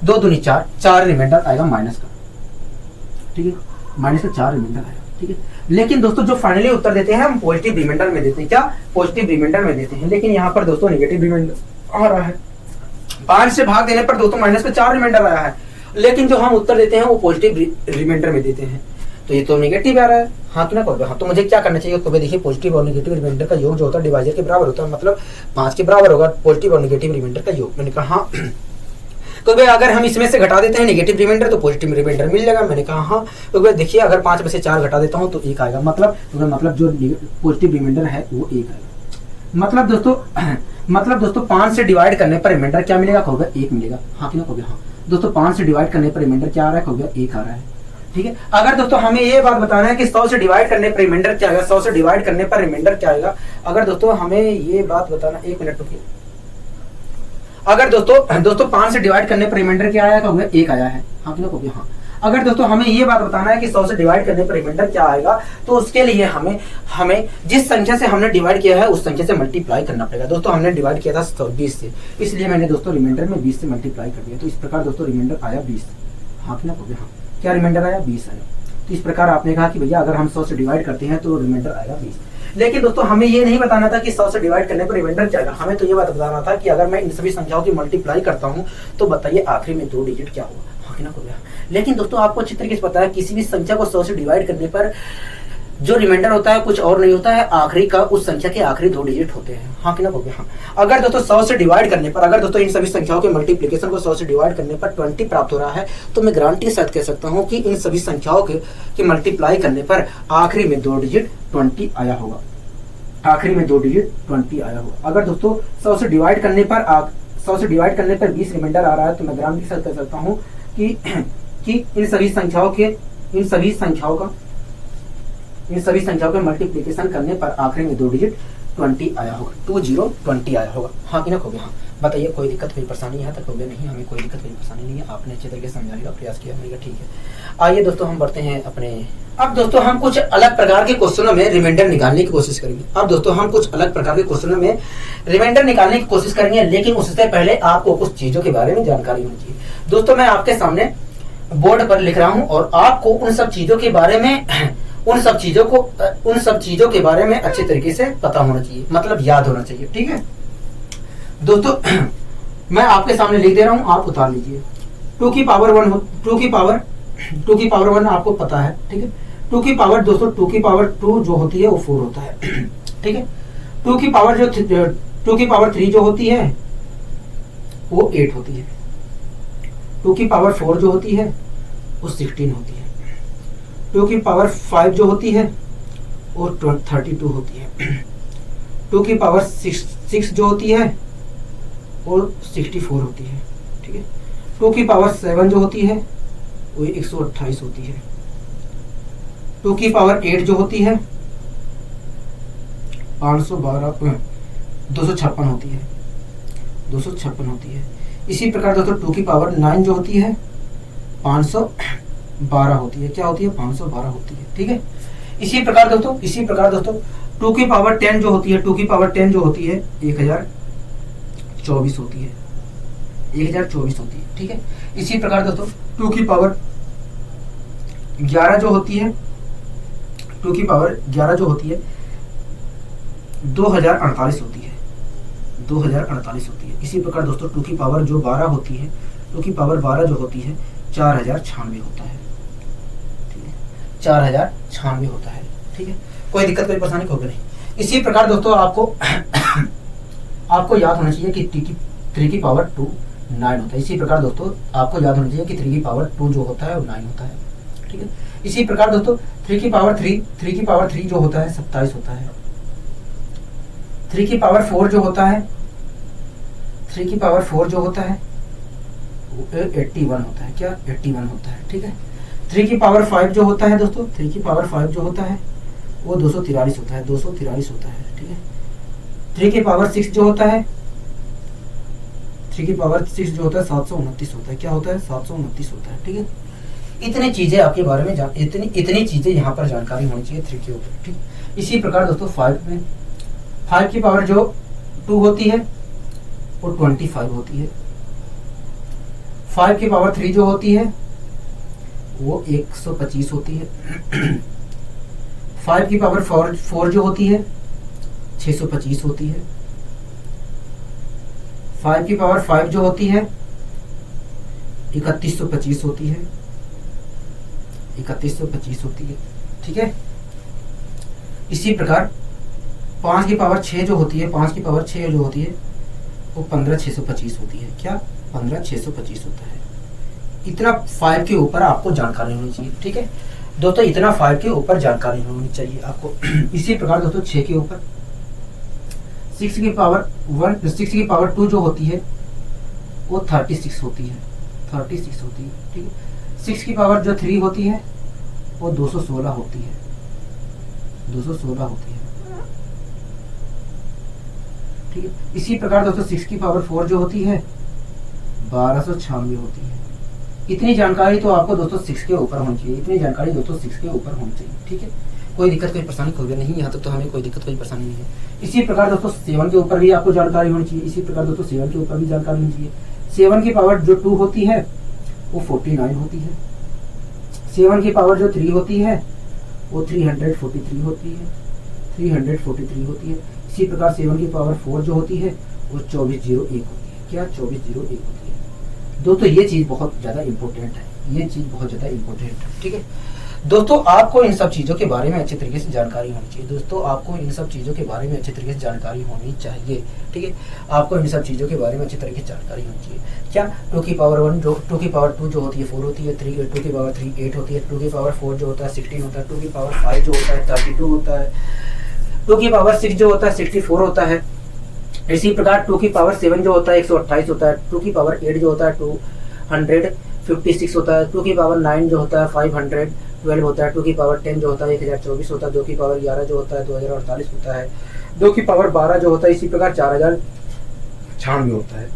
2 दूनी 4, 4 रिमाइंडर आएगा माइनस का, ठीक है, माइनस का 4 रिमाइंडर आएगा, ठीक है। लेकिन दोस्तों जो फाइनली उत्तर देते हैं हम पॉजिटिव रिमाइंडर में देते हैं, क्या पॉजिटिव रिमाइंडर में देते हैं, लेकिन यहाँ पर दोस्तों नेगेटिव रिमाइंडर आ रहा है। 5 से भाग देने पर दोस्तों माइनस का 4 रिमाइंडर आया है, लेकिन जो हम उत्तर देते हैं वो पॉजिटिव रिमाइंडर में देते हैं, तो ये तो नेगेटिव आ रहा है, हाँ कि ना कहोगे, हाँ। तो मुझे क्या करना चाहिए, तो देखिए पॉजिटिव और नेगेटिव रिमाइंडर का योग जो होता है डिवाइजर के बराबर होता है, मतलब 5 के बराबर होगा पॉजिटिव और नेगेटिव रिमाइंडर का योग। मैंने कहा हाँ, तो भाई अगर हम इसमें से घटा देते हैं नेगेटिव रिमाइंडर तो पॉजिटिव रिमाइंडर मिल जाएगा। मैंने कहा हाँ, तो भाई देखिए अगर 5 में से 4 घटा देता हूँ तो 1 आएगा, मतलब जो पॉजिटिव रिमाइंडर है वो 1 आएगा। मतलब दोस्तों 5 से डिवाइड करने पर रिमाइंडर क्या मिलेगा कहोगे, 1 मिलेगा, हाँ कि ना कहोगे, हाँ। दोस्तों 5 से डिवाइड करने पर रिमाइंडर क्या आ रहा है कहोगे, 1 आ रहा है, ठीक है। अगर दोस्तों हमें ये बात बताना है कि 100 से डिवाइड करने पर रिमाइंडर क्या आएगा, 100 से डिवाइड करने पर रिमाइंडर क्या आएगा, अगर दोस्तों हमें ये बात बताना, 1 मिनट रुकिए। अगर दोस्तों 5 से डिवाइड करने पर रिमाइंडर क्या आया कहोगे, 1 आया है, हाँ कि ना कहोगे, हाँ। अगर दोस्तों हमें ये बात बताना है कि 100 से डिवाइड करने पर रिमाइंडर क्या आएगा, तो उसके लिए हमें जिस संख्या से हमने डिवाइड किया है उस संख्या से मल्टीप्लाई करना पड़ेगा। दोस्तों हमने डिवाइड किया था 20 से, इसलिए मैंने दोस्तों रिमाइंडर में 20 से मल्टीप्लाई कर दिया, तो इस प्रकार दोस्तों रिमाइंडर आया 20, हाँ कि ना कहोगे, हाँ। क्या रिमाइंडर आया, 20 आया। तो इस प्रकार आपने कहा कि भैया अगर हम 100 से डिवाइड करते हैं तो रिमाइंडर आएगा 20। लेकिन दोस्तों हमें ये नहीं बताना था कि 100 से डिवाइड करने पर रिमाइंडर क्या आएगा, हमें तो ये बात बताना था कि अगर मैं इन सभी संख्याओं की मल्टीप्लाई करता हूँ तो बताइए आखिरी में 2 डिजिट क्या होगा, हाँ कि ना कहोगे। लेकिन दोस्तों आपको अच्छी तरीके से पता है किसी भी संख्या को 100 से डिवाइड करने पर जो रिमाइंडर होता है कुछ और नहीं होता है, आखिरी का उस संख्या के आखिरी 2 डिजिट होते हैं, हाँ कि ना कहोगे, हाँ। अगर दोस्तों 100 से डिवाइड करने पर, अगर दोस्तों इन सभी संख्याओं के मल्टीप्लिकेशन को 100 से डिवाइड करने पर 20 प्राप्त हो रहा है, तो मैं गारंटी के साथ कह सकता हूँ कि इन सभी संख्याओं के मल्टीप्लाई करने पर आखिरी में 2 डिजिट 20 आया होगा, आखिरी में 2 डिजिट 20 आया होगा। अगर दोस्तों 100 से डिवाइड करने पर 20 रिमाइंडर आ रहा है, तो मैं गारंटी के साथ कह सकता हूँ कि इन सभी संख्याओं के मल्टीप्लिकेशन करने पर आखिरी में 2 डिजिट 20 आया होगा, 20 आया होगा, हाँ कि ना कहोगे, हाँ। बताइए कोई दिक्कत कोई परेशानी यहाँ तक हो गया? नहीं, हमें कोई दिक्कत कोई परेशानी नहीं है, आपने अच्छे तरीके से समझाने का प्रयास किया, मैंने कहा ठीक है। आइए दोस्तों हम बढ़ते हैं अपने, अब दोस्तों हम कुछ अलग प्रकार के क्वेश्चनों में रिमाइंडर निकालने की कोशिश करेंगे। अब दोस्तों हम कुछ अलग प्रकार के क्वेश्चनों में रिमाइंडर निकालने की कोशिश करेंगे, लेकिन उससे पहले आपको कुछ चीजों के बारे में जानकारी होनी चाहिए। दोस्तों मैं आपके सामने बोर्ड पर लिख रहा हूं और आपको उन सब चीजों के बारे में उन सब चीजों के बारे में अच्छे तरीके से पता होना चाहिए, मतलब याद होना चाहिए, ठीक है दोस्तों। मैं आपके सामने लिख दे रहा हूं, आप उतार लीजिए। 2 की पावर 1 आपको पता है, ठीक है। 2 की पावर दोस्तों 2 की पावर 2 जो होती है वो 4 होता है, ठीक है। 2 की पावर 3 जो होती है वो 8 होती है। 2 की पावर 4 जो होती है वो 16 होती है। 2 की पावर 5 जो होती है वो 32 होती है। 2 की पावर 6 जो होती है वो 64 होती है, ठीक है। 2 की पावर 7 जो होती है वो 128 होती है। 2 की पावर 8 जो होती है 256 होती है, 256 होती है। इसी प्रकार दोस्तों 2 की पावर 9 जो होती है 512 होती है। क्या होती है? 512 होती है, ठीक है। इसी प्रकार दोस्तों 2 की पावर 10 जो होती है 1024 होती है, 1024 होती है, ठीक है। इसी प्रकार दोस्तों 2 की पावर 11 जो होती है 2048 होती है, 2048 होती है। इसी प्रकार दोस्तों 2 की पावर जो 12 होती है 2 की पावर 12 जो होती है 4096 होता है, ठीक है, 4096 होता है, ठीक है। कोई दिक्कत कोई परेशानी होगी नहीं। इसी प्रकार दोस्तों आपको याद होना चाहिए कि 3 की पावर 2 9 होता है। इसी प्रकार दोस्तों आपको याद होना चाहिए कि 3 की पावर 2 जो होता है वो 9 होता है, ठीक है। इसी प्रकार दोस्तों 3 की पावर 3 जो होता है 27 होता है। 3 की पावर 4 जो होता है 81 होता है। क्या? 81 होता है, ठीक है। 3 की पावर 5 जो होता है दोस्तों 3 की पावर 5 जो होता है वो 243 होता है, 243 होता है, ठीक है। 3 की पावर 6 जो होता है 729 होता है। क्या होता है? 729 होता है, ठीक है। इतनी चीजें आपके बारे में इतनी चीजें यहाँ पर जानकारी होनी चाहिए 3 के ऊपर, ठीक। इसी प्रकार दोस्तों 5 की पावर जो 2 होती है वो 25 होती है। 5 की पावर 3 जो होती है वो 125 होती है। 5 की पावर 4 जो होती है 625 होती है। 5 की पावर 5 जो होती है 3125 होती है, 3125 होती है, ठीक है। इसी प्रकार 5 की पावर 6 जो होती है वो 15625 होती है। क्या? 15625 होता है। इतना 5 के ऊपर आपको जानकारी होनी चाहिए, ठीक है दोस्तों। इतना 5 के ऊपर जानकारी होनी चाहिए आपको। इसी प्रकार दोस्तों 6 के ऊपर 6 की पावर 2 जो होती है वो 36 होती है, 36 होती है, ठीक है। 6 की पावर जो 3 होती है वो 216 होती है, 216 होती है, ठीक है। इसी प्रकार दोस्तों 6 की पावर 4 जो होती है 1296 होती है। इतनी जानकारी तो आपको दोस्तों 6 के ऊपर होनी चाहिए, इतनी जानकारी दोस्तों 6 के ऊपर होनी चाहिए, ठीक है। कोई दिक्कत कोई परेशानी होगी नहीं, यहाँ तक तो हमें कोई दिक्कत कोई परेशानी नहीं है। इसी प्रकार दोस्तों 7 के ऊपर भी आपको जानकारी होनी चाहिए। इसी प्रकार दोस्तों 7 के ऊपर भी जानकारी होनी चाहिए। 7 की पावर जो 2 होती है वो 49 होती है। 7 की पावर जो 3 होती है वो 343 होती है, 343 होती है। इसी प्रकार 7 की पावर 4 जो होती है वो 2401 होती है। क्या? 2401 होती है। दोस्तों ये चीज बहुत ज्यादा इंपॉर्टेंट है, ये चीज बहुत ज्यादा इंपॉर्टेंट है, ठीक है दोस्तों। आपको इन सब चीजों के बारे में अच्छे तरीके से जानकारी होनी चाहिए दोस्तों, आपको इन सब चीजों के बारे में अच्छे तरीके से जानकारी होनी चाहिए, ठीक है। आपको इन सब चीजों के बारे में अच्छे तरीके से जानकारी होनी चाहिए। क्या? 2 की पावर 1 जो 2 की पावर 2 जो होती है 4 होती है। 2 की पावर 3 8 होती है। 2 की पावर 4 जो होता है 16 होता है। 2 की पावर 5 जो होता है 32 होता है। 2 की पावर 6 जो होता है 64 होता है। इसी प्रकार 2 की पावर 7 जो होता है 128 होता है। 2 की पावर 8 जो होता है 256 होता है। 2 की पावर 9 जो होता है 512 होता है। 2 की पावर 10 जो होता है 1024 होता है। 2 की पावर 11 जो होता है 2048 होता है। 2 की पावर 12 जो होता है इसी प्रकार 96 होता है।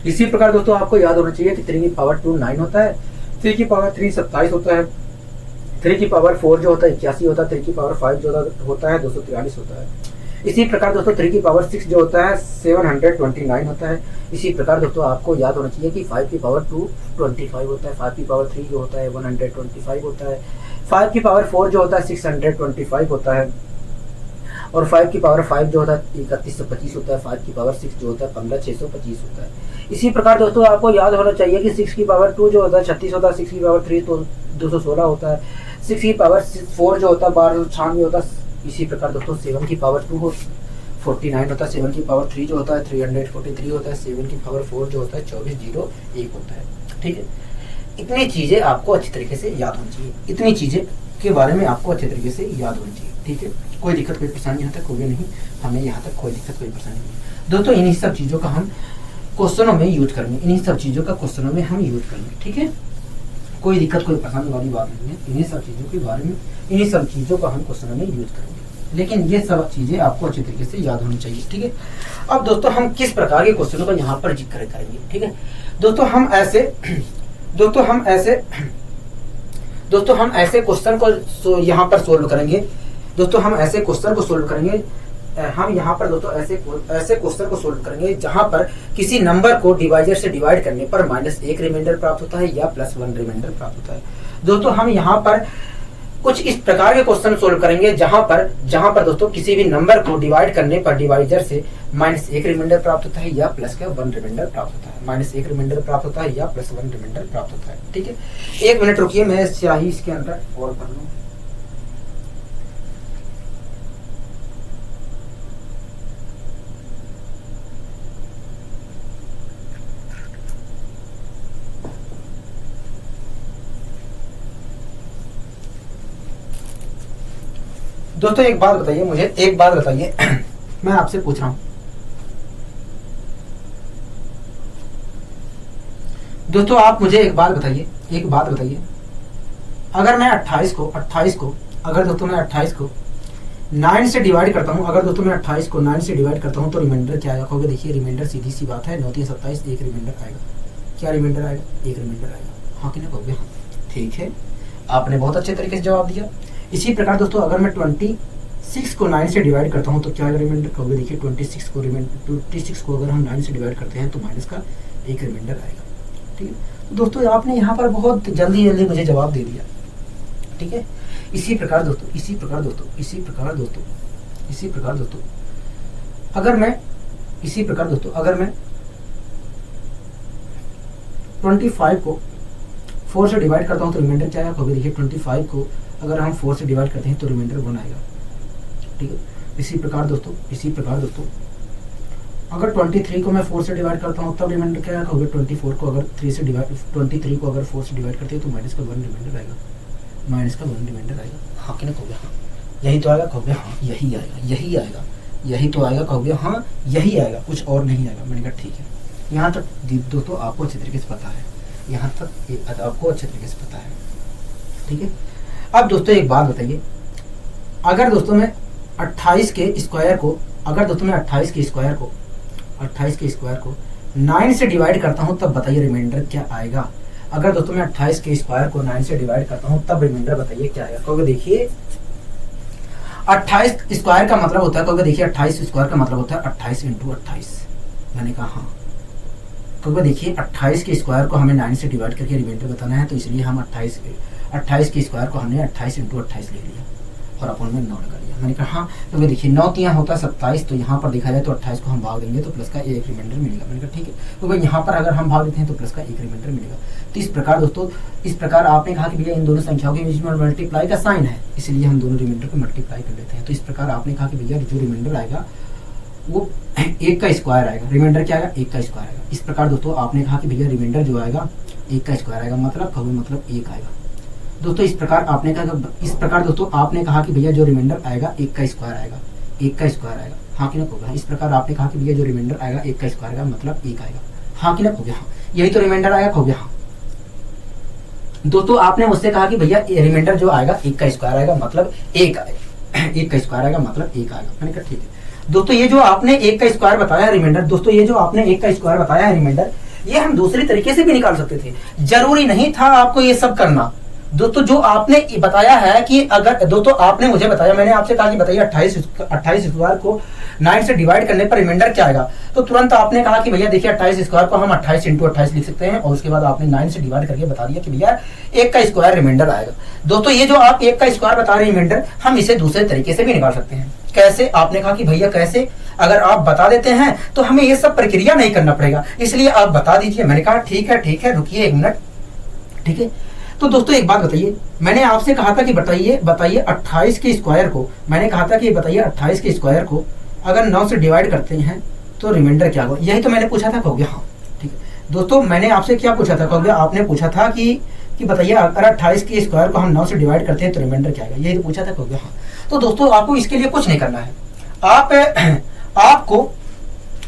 इसी प्रकार दोस्तों आपको याद होना चाहिए कि 3 की पावर 2 9 होता है, 3 की पावर 3 27 होता है, 3 की पावर 4 जो होता है 81 होता है, 3 की पावर 5 जो होता है 243 होता है। इसी प्रकार दोस्तों 3 की पावर 6 जो होता है 729 होता है। इसी प्रकार दोस्तों आपको याद होना चाहिए कि 5 की पावर 2 25 होता है, 5 की पावर 3 जो होता है 125 होता है, 5 की पावर 4 जो होता है 625 होता है, और 5 की पावर 5 जो होता है 3125 होता है, 5 की पावर 6 जो होता है 15625 होता है। इसी प्रकार दोस्तों आपको याद होना चाहिए कि 6 की पावर 2 जो होता है 36 होता है, 6 की पावर 3 तो 216 होता है, 6 की पावर 4 जो होता है 1296 होता है। इसी प्रकार दोस्तों 7 की पावर 2 49 होता है, 7 की पावर 3 जो होता है 343 होता है, 7 की पावर 4 जो होता है 2401 होता है। ठीक है, इतनी चीजें आपको अच्छी तरीके से याद होनी चाहिए, इतनी चीजें के बारे में आपको अच्छे तरीके से याद होनी चाहिए। ठीक है, कोई दिक्कत कोई परेशानी यहाँ तक होगी नहीं, हमें यहाँ तक कोई दिक्कत कोई परेशानी नहीं। दोस्तों इन्हीं सब चीजों का हम क्वेश्चनों में यूज करेंगे, इन्हीं सब चीजों का क्वेश्चनों में हम यूज करेंगे। ठीक है, कोई दिक्कत कोई परेशानी वाली बात नहीं है, इन्हीं सब चीजों के बारे में, इन्हीं सब चीजों का हम क्वेश्चनों में यूज करेंगे, लेकिन ये सब चीजें आपको अच्छी तरीके से याद होनी चाहिए। ठीक है, अब दोस्तों हम किस प्रकार के क्वेश्चनों का यहाँ पर जिक्र करेंगे। ठीक है, दोस्तों हम ऐसे क्वेश्चन को यहाँ पर सोल्व करेंगे। दोस्तों हम ऐसे क्वेश्चन को सोल्व करेंगे, हम यहाँ पर दोस्तों ऐसे क्वेश्चन को सोल्व करेंगे जहां पर किसी नंबर को डिवाइजर से डिवाइड करने पर -1 रिमाइंडर प्राप्त होता है या +1 रिमाइंडर प्राप्त होता है। दोस्तों हम यहाँ पर कुछ इस प्रकार के क्वेश्चन सोल्व करेंगे जहां पर दोस्तों किसी भी नंबर को डिवाइड करने पर डिवाइजर से -1 रिमाइंडर प्राप्त होता है या +1 रिमाइंडर प्राप्त होता है, -1 रिमाइंडर प्राप्त होता है या +1 रिमाइंडर प्राप्त होता है। ठीक है, 1 मिनट रुकिए, मैं स्याही इसके अंदर और भर लूं। दोस्तों एक बात बताइए, मुझे एक बात बताइए मैं आपसे पूछ रहा हूं दोस्तों, आप मुझे एक बात बताइए, अगर मैं 28 को अगर दोस्तों मैं 28 को 9 से डिवाइड करता हूं, अगर दोस्तों मैं 28 को 9 से डिवाइड करता हूं तो रिमाइंडर क्या आएगा? कहोगे देखिए रिमाइंडर सीधी सी बात है, 9 3 27, एक रिमाइंडर आएगा। क्या रिमाइंडर आएगा? एक रिमाइंडर आएगा। हाँ कि ना कहोगे? हाँ, ठीक है, आपने बहुत अच्छे तरीके से जवाब दिया। इसी प्रकार दोस्तों अगर मैं 26 को 9 से डिवाइड करता हूं तो क्या रिमाइंडर? कहोगे देखिए 26 को अगर हम 9 से डिवाइड करते हैं तो माइनस का एक रिमाइंडर आएगा। ठीक है, तो दोस्तों आपने यहाँ पर बहुत जल्दी मुझे जवाब दे दिया। ठीक है, इसी प्रकार दोस्तों अगर मैं 25 को 4 से डिवाइड करता हूँ तो रिमाइंडर क्या आएगा? कहोगे देखिए 25 को अगर हम 4 से डिवाइड करते हैं तो रिमाइंडर 1 आएगा। ठीक है, इसी प्रकार दोस्तों अगर 23 को मैं 4 से डिवाइड करता हूँ तब रिमाइंडर क्या आएगा? कहोगे 23 को अगर 4 से डिवाइड करते हैं तो माइनस का 1 रिमाइंडर आएगा। हाँ कि ना कहोगे? हाँ, यही तो आएगा। कहोगे हाँ, यही तो आएगा। कहोगे हाँ, यही आएगा, कुछ और नहीं आएगा। मैंने कहा ठीक है, यहाँ तक दोस्तों आपको अच्छे तरीके से पता है, ठीक है। अब दोस्तों एक बात बताइए, अगर दोस्तों मैं 28 के स्क्वायर को 9 से डिवाइड करता हूं तब बताइए रिमाइंडर क्या आएगा? अगर दोस्तों मैं 28 के स्क्वायर को 9 से डिवाइड करता हूं तब रिमाइंडर बताइए क्या आएगा? कहोगे देखिए 28 स्क्वायर का मतलब होता है, कहोगे देखिए 28 स्क्वायर का मतलब होता है 28 × 28। मैंने कहा हाँ, कहोगे देखिए 28 के स्क्वायर को हमें 9 से डिवाइड करके रिमाइंडर बताना है, तो इसलिए हम 28 के स्क्वायर को हमने 28 × 28 लिख लिया और अपन में 9 लगा लिया। मैंने कहा हाँ, तो देखिए 9 3 होता है 27, तो यहाँ पर देखा जाए तो 28 को हम भाग देंगे तो प्लस का एक रिमाइंडर मिलेगा। मैंने कहा ठीक है, तो भाई यहाँ पर अगर हम भाग देते हैं तो प्लस का एक रिमाइंडर मिलेगा। तो इस प्रकार दोस्तों, इस प्रकार आपने कहा कि भैया इन दोनों संख्याओं के बीच में मल्टीप्लाई का साइन है, इसलिए हम दोनों रिमाइंडर को मल्टीप्लाई कर लेते हैं। तो इस प्रकार आपने कहा कि भैया जो रिमाइंडर आएगा वो 1 का स्क्वायर आएगा। रिमाइंडर क्या आएगा? 1 का स्क्वायर आएगा। इस प्रकार दोस्तों आपने कहा कि भैया रिमाइंडर जो आएगा 1 का स्क्वायर आएगा, मतलब कहोगे मतलब 1 आएगा। दोस्तों इस प्रकार दोस्तों आपने कहा कि भैया जो रिमाइंडर आएगा 1 का स्क्वायर आएगा, 1 का स्क्वायर आएगा। हाँ कि ना कहोगे? इस प्रकार आपने कहा कि भैया जो रिमाइंडर आएगा 1 का स्क्वायर आएगा, मतलब 1 आएगा। हाँ कि ना कहोगे? हाँ, यही तो रिमाइंडर आएगा। कहोगे हाँ। दोस्तों आपने मुझसे कहा कि भैया रिमाइंडर जो आएगा 1 का स्क्वायर आएगा, मतलब 1 आएगा। 1 का स्क्वायर आएगा मतलब 1 आएगा। मैंने कहा ठीक है। दोस्तों ये जो आपने एक का स्क्वायर बताया है रिमाइंडर, दोस्तों ये जो आपने एक का स्क्वायर बताया है रिमाइंडर, ये हम दूसरी तरीके से भी निकाल सकते थे, जरूरी नहीं था आपको ये सब करना। दोस्तों जो आपने बताया है कि अगर दोस्तों आपने मुझे बताया, मैंने आपसे कहा कि बताइए 28 स्क्वायर को 9 से डिवाइड करने पर रिमाइंडर क्या आएगा, तो तुरंत आपने कहा कि भैया देखिए 28 स्क्वायर को हम 28 इंटू 28 लिख सकते हैं, और उसके बाद आपने 9 से डिवाइड करके बता दिया कि भैया एक का स्क्वायर रिमाइंडर आएगा। दोस्तों ये जो आप एक का स्क्वायर बता रहे हैं रिमाइंडर, हम इसे दूसरे तरीके से भी निकाल सकते हैं। कैसे? आपने कहा कि भैया कैसे, अगर आप बता देते हैं तो हमें ये सब प्रक्रिया नहीं करना पड़ेगा, इसलिए आप बता दीजिए। मैंने कहा ठीक है रुकिए एक मिनट, ठीक है। तो दोस्तों एक बात बताइए, मैंने आपसे कहा था कि बताइए 28 के स्क्वायर को, मैंने कहा था कि बताइए 28 के स्क्वायर को अगर 9 से डिवाइड करते हैं तो रिमाइंडर क्या होगा, यही तो मैंने पूछा था। कहोगे हाँ, ठीक है। दोस्तों मैंने आपसे क्या पूछा था, कहोगे आपने पूछा था कि बताइए अगर 28 के स्क्वायर को हम 9 से डिवाइड करते हैं तो रिमाइंडर क्या आएगा, यही तो पूछा था। कहोगे हाँ। तो दोस्तों आपको इसके लिए कुछ नहीं करना है,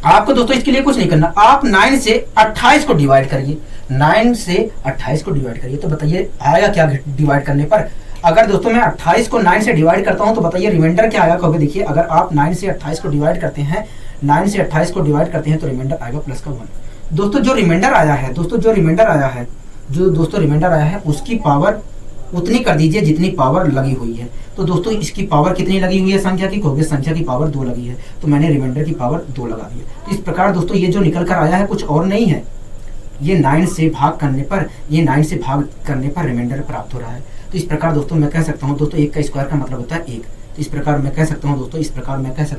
आपको दोस्तों इसके लिए कुछ नहीं करना, आप 9 से 28 को डिवाइड करिए, 9 से 28 को डिवाइड करिए, तो बताइए आएगा क्या डिवाइड करने पर। अगर दोस्तों मैं 28 को 9 से डिवाइड करता हूं तो बताइए रिमाइंडर क्या आएगा। कहोगे देखिए अगर आप 9 से 28 को डिवाइड करते हैं, 9 से 28 को डिवाइड करते हैं तो रिमाइंडर आएगा प्लस का 1। दोस्तों जो रिमाइंडर आया है, दोस्तों रिमाइंडर आया है उसकी पावर उतनी कर दीजिए जितनी पावर लगी हुई है। तो दोस्तों इसकी पावर कितनी लगी हुई है संख्या की, कहोगे संख्या की पावर 2 लगी है, तो मैंने रिमाइंडर की पावर 2 लगा दी है। इस प्रकार दोस्तों ये जो निकल कर आया है कुछ और नहीं है, ये 9 से भाग करने पर रिमाइंडर प्राप्त हो रहा है। तो इस प्रकार दोस्तों मैं कह सकता हूँ दोस्तों एक का स्क्वायर का मतलब होता है 1। तो इस प्रकार मैं कह सकता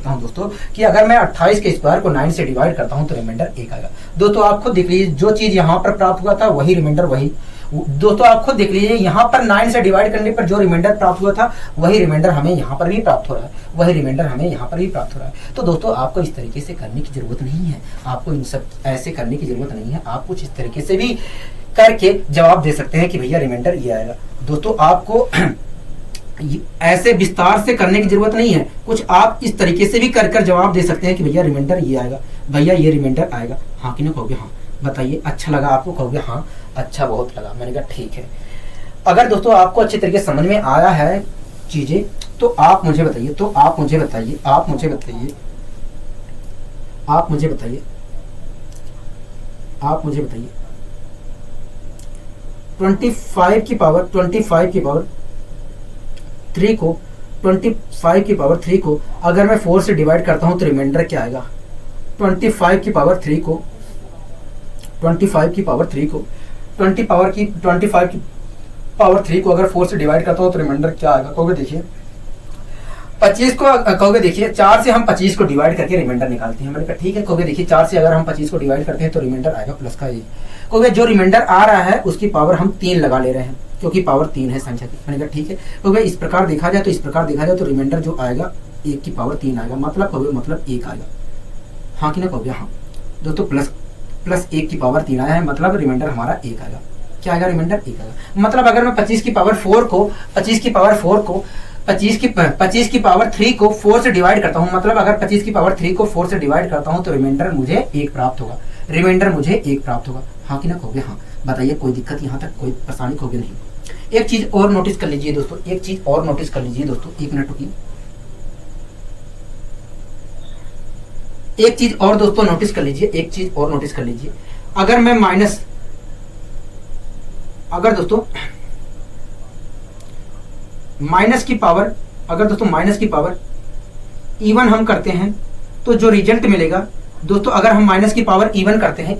हूँ दोस्तों कि अगर मैं 28 के स्क्वायर को 9 से डिवाइड करता हूँ तो रिमाइंडर 1 आएगा। दोस्तों आप खुद देख लीजिए, जो चीज यहाँ पर प्राप्त हुआ था वही रिमाइंडर वही, दोस्तों आप खुद देख लीजिए यहाँ पर 9 से डिवाइड करने पर जो रिमाइंडर प्राप्त हुआ था वही रिमाइंडर हमें यहाँ पर भी प्राप्त हो रहा है, तो दोस्तों आपको इस तरीके से करने की जरूरत नहीं है, आपको इन सब ऐसे करने की जरूरत नहीं है। आप कुछ इस तरीके से भी करके जवाब दे सकते हैं कि भैया रिमाइंडर ये आएगा। दोस्तों आपको ऐसे विस्तार से करने की जरूरत नहीं है, कुछ आप इस तरीके से भी कर जवाब दे सकते हैं कि भैया रिमाइंडर ये आएगा, भैया ये रिमाइंडर आएगा। हाँ कि नहीं, कहोगे हाँ। बताइए अच्छा लगा आपको, कहोगे हाँ अच्छा बहुत लगा। मैंने कहा ठीक है। अगर दोस्तों आपको अच्छे तरीके से समझ में आया है चीजें तो आप मुझे बताइए, 25 की पावर 3 को 25 की पावर 3 को अगर मैं 4 से डिवाइड करता हूं तो रिमाइंडर क्या आएगा। 25 की पावर 3 को 25 की पावर 3 को अगर 4 से डिवाइड करता हूं तो रिमाइंडर क्या आएगा। कहोगे देखिए 25 को, कहोगे देखिए 4 से हम 25 को डिवाइड करके रिमाइंडर निकालते हैं। मैंने कहा ठीक है। कहोगे देखिए 4 से अगर हम 25 को डिवाइड करते हैं तो रिमाइंडर आएगा प्लस का 1। कहोगे जो रिमाइंडर आ रहा है उसकी पावर हम 3 लगा ले रहे हैं क्योंकि पावर 3 है संख्या की। मैंने कहा ठीक है। कहोगे इस प्रकार देखा जाए तो रिमाइंडर जो आएगा 1 की पावर 3 आएगा, मतलब 1 आएगा। हाँ कि ना, कहोगे हाँ। दोस्तों प्लस 1 की पावर 3 आया है, मतलब रिमाइंडर हमारा 1 आएगा। क्या आएगा, रिमाइंडर 1 आएगा। मतलब अगर मैं 25 की पावर 3 को 4 से डिवाइड करता हूँ, मतलब अगर 25 की पावर 3 को 4 से डिवाइड करता हूँ तो रिमाइंडर मुझे 1 प्राप्त होगा। हाँ कि ना, कहोगे हाँ। बताइए कोई दिक्कत यहाँ तक, कोई परेशानी, कहोगे नहीं। एक चीज और नोटिस कर लीजिए दोस्तों, एक मिनट रुकिए। एक चीज और दोस्तों नोटिस कर लीजिए, अगर मैं माइनस की पावर इवन हम करते हैं तो जो रिजल्ट मिलेगा दोस्तों, अगर हम माइनस की पावर इवन करते हैं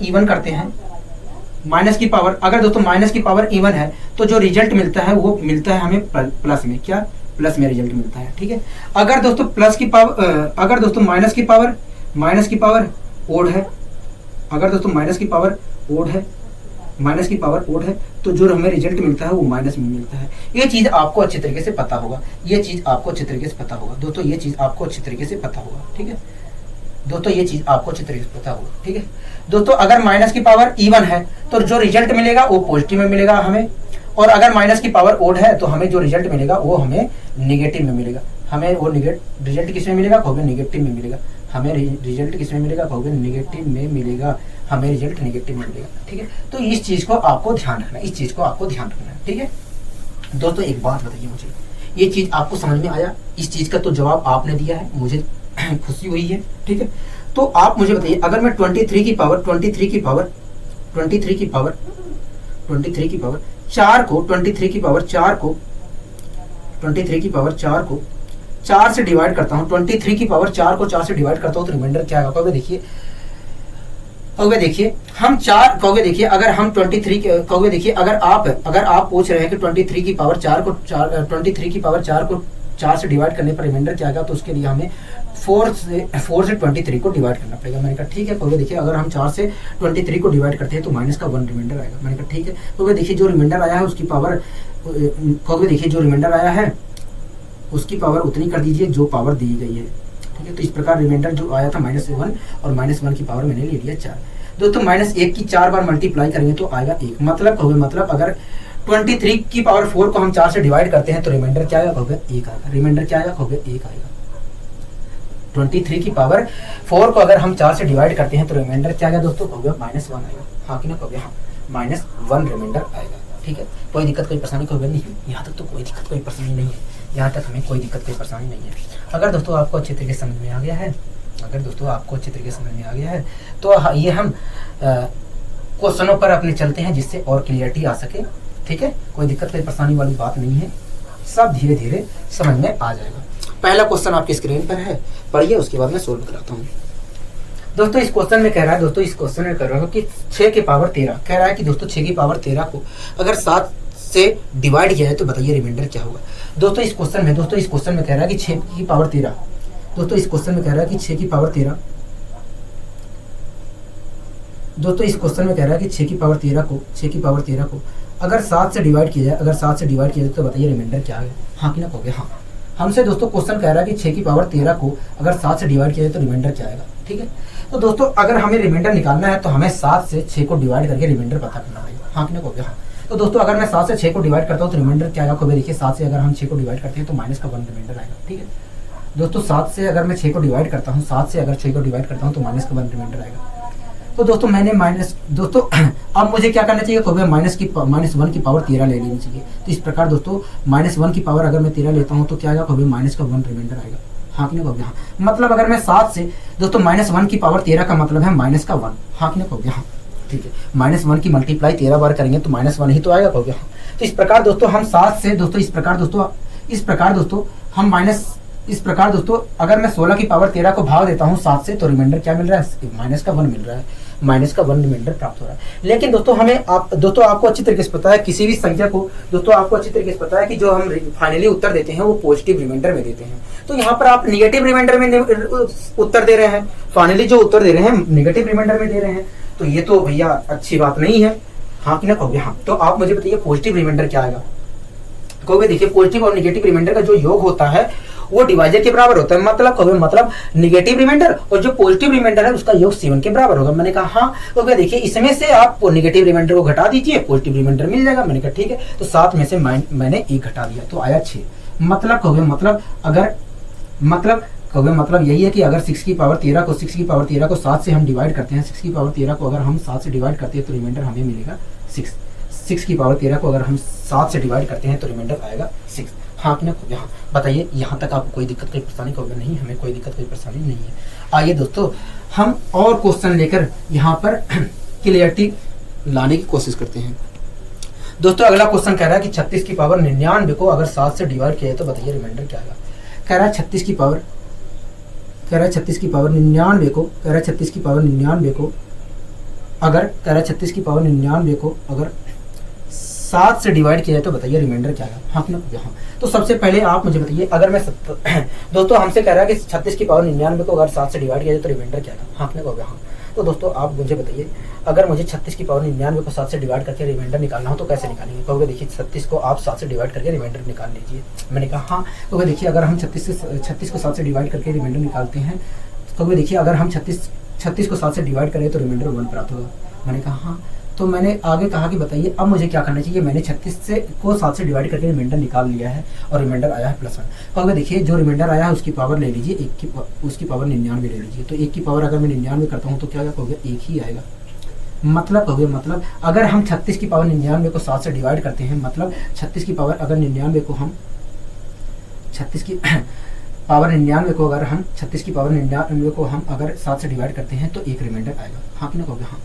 माइनस की पावर, अगर दोस्तों माइनस की पावर इवन है तो जो रिजल्ट मिलता है वो मिलता है हमें प्लस में। क्या, प्लस में रिजल्ट मिलता है। ठीक है। अगर दोस्तों माइनस की पावर ओड है, तो जो हमें रिजल्ट मिलता है वो माइनस में मिलता है। ये चीज आपको अच्छे तरीके से पता होगा, दोस्तों ये चीज आपको अच्छे तरीके से पता होगा। ठीक है दोस्तों, ये चीज आपको अच्छे तरीके से पता होगा। ठीक है दोस्तों, अगर माइनस की पावर इवन है तो जो रिजल्ट मिलेगा वो पॉजिटिव में मिलेगा हमें, और अगर माइनस की पावर ओड है तो हमें जो रिजल्ट मिलेगा वो हमें निगेटिव में मिलेगा। हमें वो रिजल्ट किस में मिलेगा, कहोगे निगेटिव में मिलेगा। हमें रिजल्ट किस में मिलेगा, कहोगे निगेटिव में मिलेगा। हमें रिजल्ट निगेटिव में मिलेगा। ठीक है, तो इस चीज को आपको ध्यान रखना है। ठीक है दोस्तों, एक बात बताइए मुझे, ये चीज आपको समझ में आया? इस चीज का तो जवाब आपने दिया है, मुझे खुशी हुई है। ठीक है, तो आप मुझे बताइए, अगर मैं 23 की पावर 23 की पावर 23 की पावर 23 की पावर 4 को 23 की पावर 4 को 23 की पावर 4 को 4 से डिवाइड करता हूँ, 23 की पावर 4 को 4 से डिवाइड करता हूँ तो रिमाइंडर क्या होगा? कहोगे देखिए, कहोगे देखिए हम 4, कहोगे देखिए अगर हम 23, कहोगे देखिए अगर आप पूछ रहे हैं कि 23 की पावर 4 को 23 की पावर 4 को 4 से डिवाइड करने पर रिमाइंडर क्या आएगा, तो उसके लिए हमें 4 से 23 को डिवाइड करना पड़ेगा। मैंने कहा ठीक है। कहोगे देखिए अगर हम 4 से 23 को डिवाइड करते हैं तो माइनस का 1 रिमाइंडर आएगा। मैंने कहा ठीक है। कहोगे देखिए जो रिमाइंडर आया है उसकी पावर, कहोगे देखिए जो रिमाइंडर आया है उसकी पावर उतनी कर दीजिए जो पावर दी गई है। ठीक है, तो इस प्रकार रिमाइंडर जो आया था -1 और -1 की पावर मैंने ले लिया 4। दोस्तों -1 की 4 बार मल्टीप्लाई करेंगे तो आएगा 1। मतलब कहोगे मतलब अगर 23 की पावर 4 को हम 4 से डिवाइड करते हैं तो रिमाइंडर क्या आएगा? कहोगे 1 आएगा। रिमाइंडर क्या आएगा? कहोगे 1 आएगा। 23 की पावर 4 को अगर हम 4 से डिवाइड करते हैं तो रिमाइंडर क्या आएगा दोस्तों? कहोगे -1 आएगा। हाँ कि ना? कहोगे हाँ, -1 रिमाइंडर आएगा। ठीक है, कोई दिक्कत कोई परेशानी कहोगे नहीं, यहाँ तक तो कोई दिक्कत कोई परेशानी नहीं है, यहाँ तक हमें कोई दिक्कत कोई परेशानी नहीं है। अगर दोस्तों आपको अच्छे तरीके से समझ में आ गया है, अगर दोस्तों आपको अच्छे तरीके से समझ में आ गया है तो ये हम क्वेश्चनों पर अपने चलते हैं जिससे और क्लियरिटी आ सके। ठीक है, कोई दिक्कत कोई परेशानी वाली बात नहीं है, सब धीरे धीरे समझ में आ जाएगा। पहला क्वेश्चन आपकी स्क्रीन पर है, पढ़िए, उसके बाद मैं सोल्व कराता हूँ। दोस्तों इस क्वेश्चन में कह रहा है, दोस्तों इस क्वेश्चन में कह रहा हूँ कि 6 की पावर 13 कह रहा है कि दोस्तों 6 की पावर 13 को अगर 7 से डिवाइड किया जाए तो बताइए रिमाइंडर क्या होगा। दोस्तों इस क्वेश्चन में कह रहा है कि 6 की पावर 13, दोस्तों इस क्वेश्चन में कह रहा है कि 6 की पावर 13, दोस्तों इस क्वेश्चन में कह रहा है कि 6 की पावर 13 को अगर 7 से डिवाइड किया जाए, तो बताइए रिमाइंडर क्या है? हाँ कि ना? कहोगे हाँ। हमसे दोस्तों क्वेश्चन कह रहा है कि 6 की पावर 13 को अगर 7 से डिवाइड किया जाए तो रिमाइंडर क्या आएगा। ठीक है, तो दोस्तों अगर हमें रिमाइंडर निकालना है तो हमें 7 से 6 को डिवाइड करके रिमाइंडर पता करना पड़ेगा। हाँ कि ना? कहोगे हाँ। तो दोस्तों अगर मैं 7 से 6 को डिवाइड करता हूँ तो रिमाइंडर क्या आएगा? कहोगे देखिए 7 से अगर हम 6 को डिवाइड करते हैं तो माइनस का 1 रिमाइंडर आएगा। ठीक है दोस्तों, 7 से अगर मैं 6 को डिवाइड करता हूँ, 7 से अगर 6 को डिवाइड करता हूँ तो माइनस का 1 रिमाइंडर आएगा। तो दोस्तों मैंने दोस्तों अब मुझे क्या करना चाहिए? कहोगे -1 की पावर 13 ले लेनी चाहिए। तो इस प्रकार दोस्तों -1 की पावर अगर मैं 13 लेता हूँ तो क्या आएगा? कहोगे माइनस का 1 रिमाइंडर आएगा। हाँ कि नहीं? कहोगे हाँ। मतलब अगर मैं 7 से दोस्तों -1 की पावर 13 का मतलब है -1। हाँ कि नहीं? कहोगे हाँ। ठीक है, -1 की मल्टीप्लाई 13 बार करेंगे तो -1 ही तो आएगा। कहोगे हाँ। तो इस प्रकार दोस्तों हम 7 से दोस्तों इस प्रकार दोस्तों अगर मैं 16 की पावर 13 को भाग देता हूँ 7 से तो रिमाइंडर क्या मिल रहा है? माइनस का 1 मिल रहा है, माइनस का 1 रिमाइंडर प्राप्त हो रहा है। लेकिन दोस्तों दोस्तों आपको अच्छी तरीके से पता है किसी भी संख्या को, दोस्तों आपको अच्छी तरीके से पता है कि जो हम फाइनली उत्तर देते हैं वो पॉजिटिव रिमाइंडर में देते हैं। तो यहाँ पर आप निगेटिव रिमाइंडर में उत्तर दे रहे हैं, फाइनली जो उत्तर दे रहे हैं निगेटिव रिमाइंडर में दे रहे हैं, तो ये तो भैया अच्छी बात नहीं है। हाँ कि ना? कहोगे हाँ। तो आप मुझे बताइए पॉजिटिव रिमाइंडर क्या आएगा? कहोगे देखिए पॉजिटिव और निगेटिव रिमाइंडर का जो योग होता है वो डिवाइजर के बराबर होता है। मतलब निगेटिव रिमाइंडर और जो पॉजिटिव रिमाइंडर है उसका योग 7 के बराबर होगा। मैंने कहा हाँ। तो देखिए इसमें से आप निगेटिव रिमाइंडर को घटा दीजिए, पॉजिटिव रिमाइंडर मिल जाएगा। मैंने कहा ठीक है, तो 7 में से मैंने 1 घटा दिया तो आया 6। मतलब यही है कि अगर 6 की पावर 13 को 7 से हम डिवाइड करते हैं, 6 की पावर 13 को अगर हम 7 से डिवाइड करते हैं तो रिमाइंडर हमें मिलेगा 6। 6 की पावर 13 को अगर हम 7 से डिवाइड करते हैं तो रिमाइंडर आएगा 6। हाँ कि ना? यहाँ बताइए, यहाँ तक आपको कोई दिक्कत कोई परेशानी कहोगे नहीं, हमें कोई दिक्कत कोई परेशानी नहीं है। आइए दोस्तों हम और क्वेश्चन लेकर यहाँ पर क्लियरिटी लाने की कोशिश करते हैं। दोस्तों अगला क्वेश्चन कह रहा है कि 36 की पावर 99 को अगर 7 से डिवाइड किया तो बताइए रिमाइंडर क्या आएगा। कह रहा है 36 की पावर 99 को अगर 7 से डिवाइड किया जाए तो बताइए रिमाइंडर क्या है। हाँ ना? हाँ। तो सबसे पहले आप मुझे बताइए, अगर मैं दोस्तों हमसे कह रहा है कि 36 की पावर 99 को अगर 7 से डिवाइड किया जाए तो रिमाइंडर क्या है। हाँ ना? हाँ। तो दोस्तों आप मुझे बताइए, अगर मुझे 36 की पावर 99 को 7 से डिवाइड करके रिमाइंडर निकालना हो तो कैसे निकालेंगे। कहोगे देखिए 36 को आप 7 से डिवाइड करके रिमाइंडर निकाल लीजिए। मैंने कहा हाँ। कहोगे देखिए अगर हम 36 को 7 से डिवाइड करके रिमाइंडर निकालते हैं, कहोगे देखिए अगर हम 36 को 7 से डिवाइड करें तो रिमाइंडर 1 प्राप्त होगा। मैंने कहा हाँ। तो मैंने आगे कहा कि बताइए अब मुझे क्या करना चाहिए। मैंने 36 को 7 से डिवाइड करके रिमाइंडर निकाल लिया है और रिमाइंडर आया है +1। कहोगे देखिए जो रिमाइंडर आया है उसकी पावर ले लीजिए, उसकी पावर 99 ले लीजिए। तो 1 की पावर अगर मैं 99 करता हूँ तो क्या कहोगे 1 ही आएगा। मतलब अगर हम 36 की पावर 99 को 7 से डिवाइड करते हैं, मतलब 36 की पावर अगर 99 को हम 36 की पावर 99 को अगर हम 36 की पावर 99 को हम अगर 7 से डिवाइड करते हैं तो एक रिमाइंडर आएगा। हाँ कि ना कहोगे? हाँ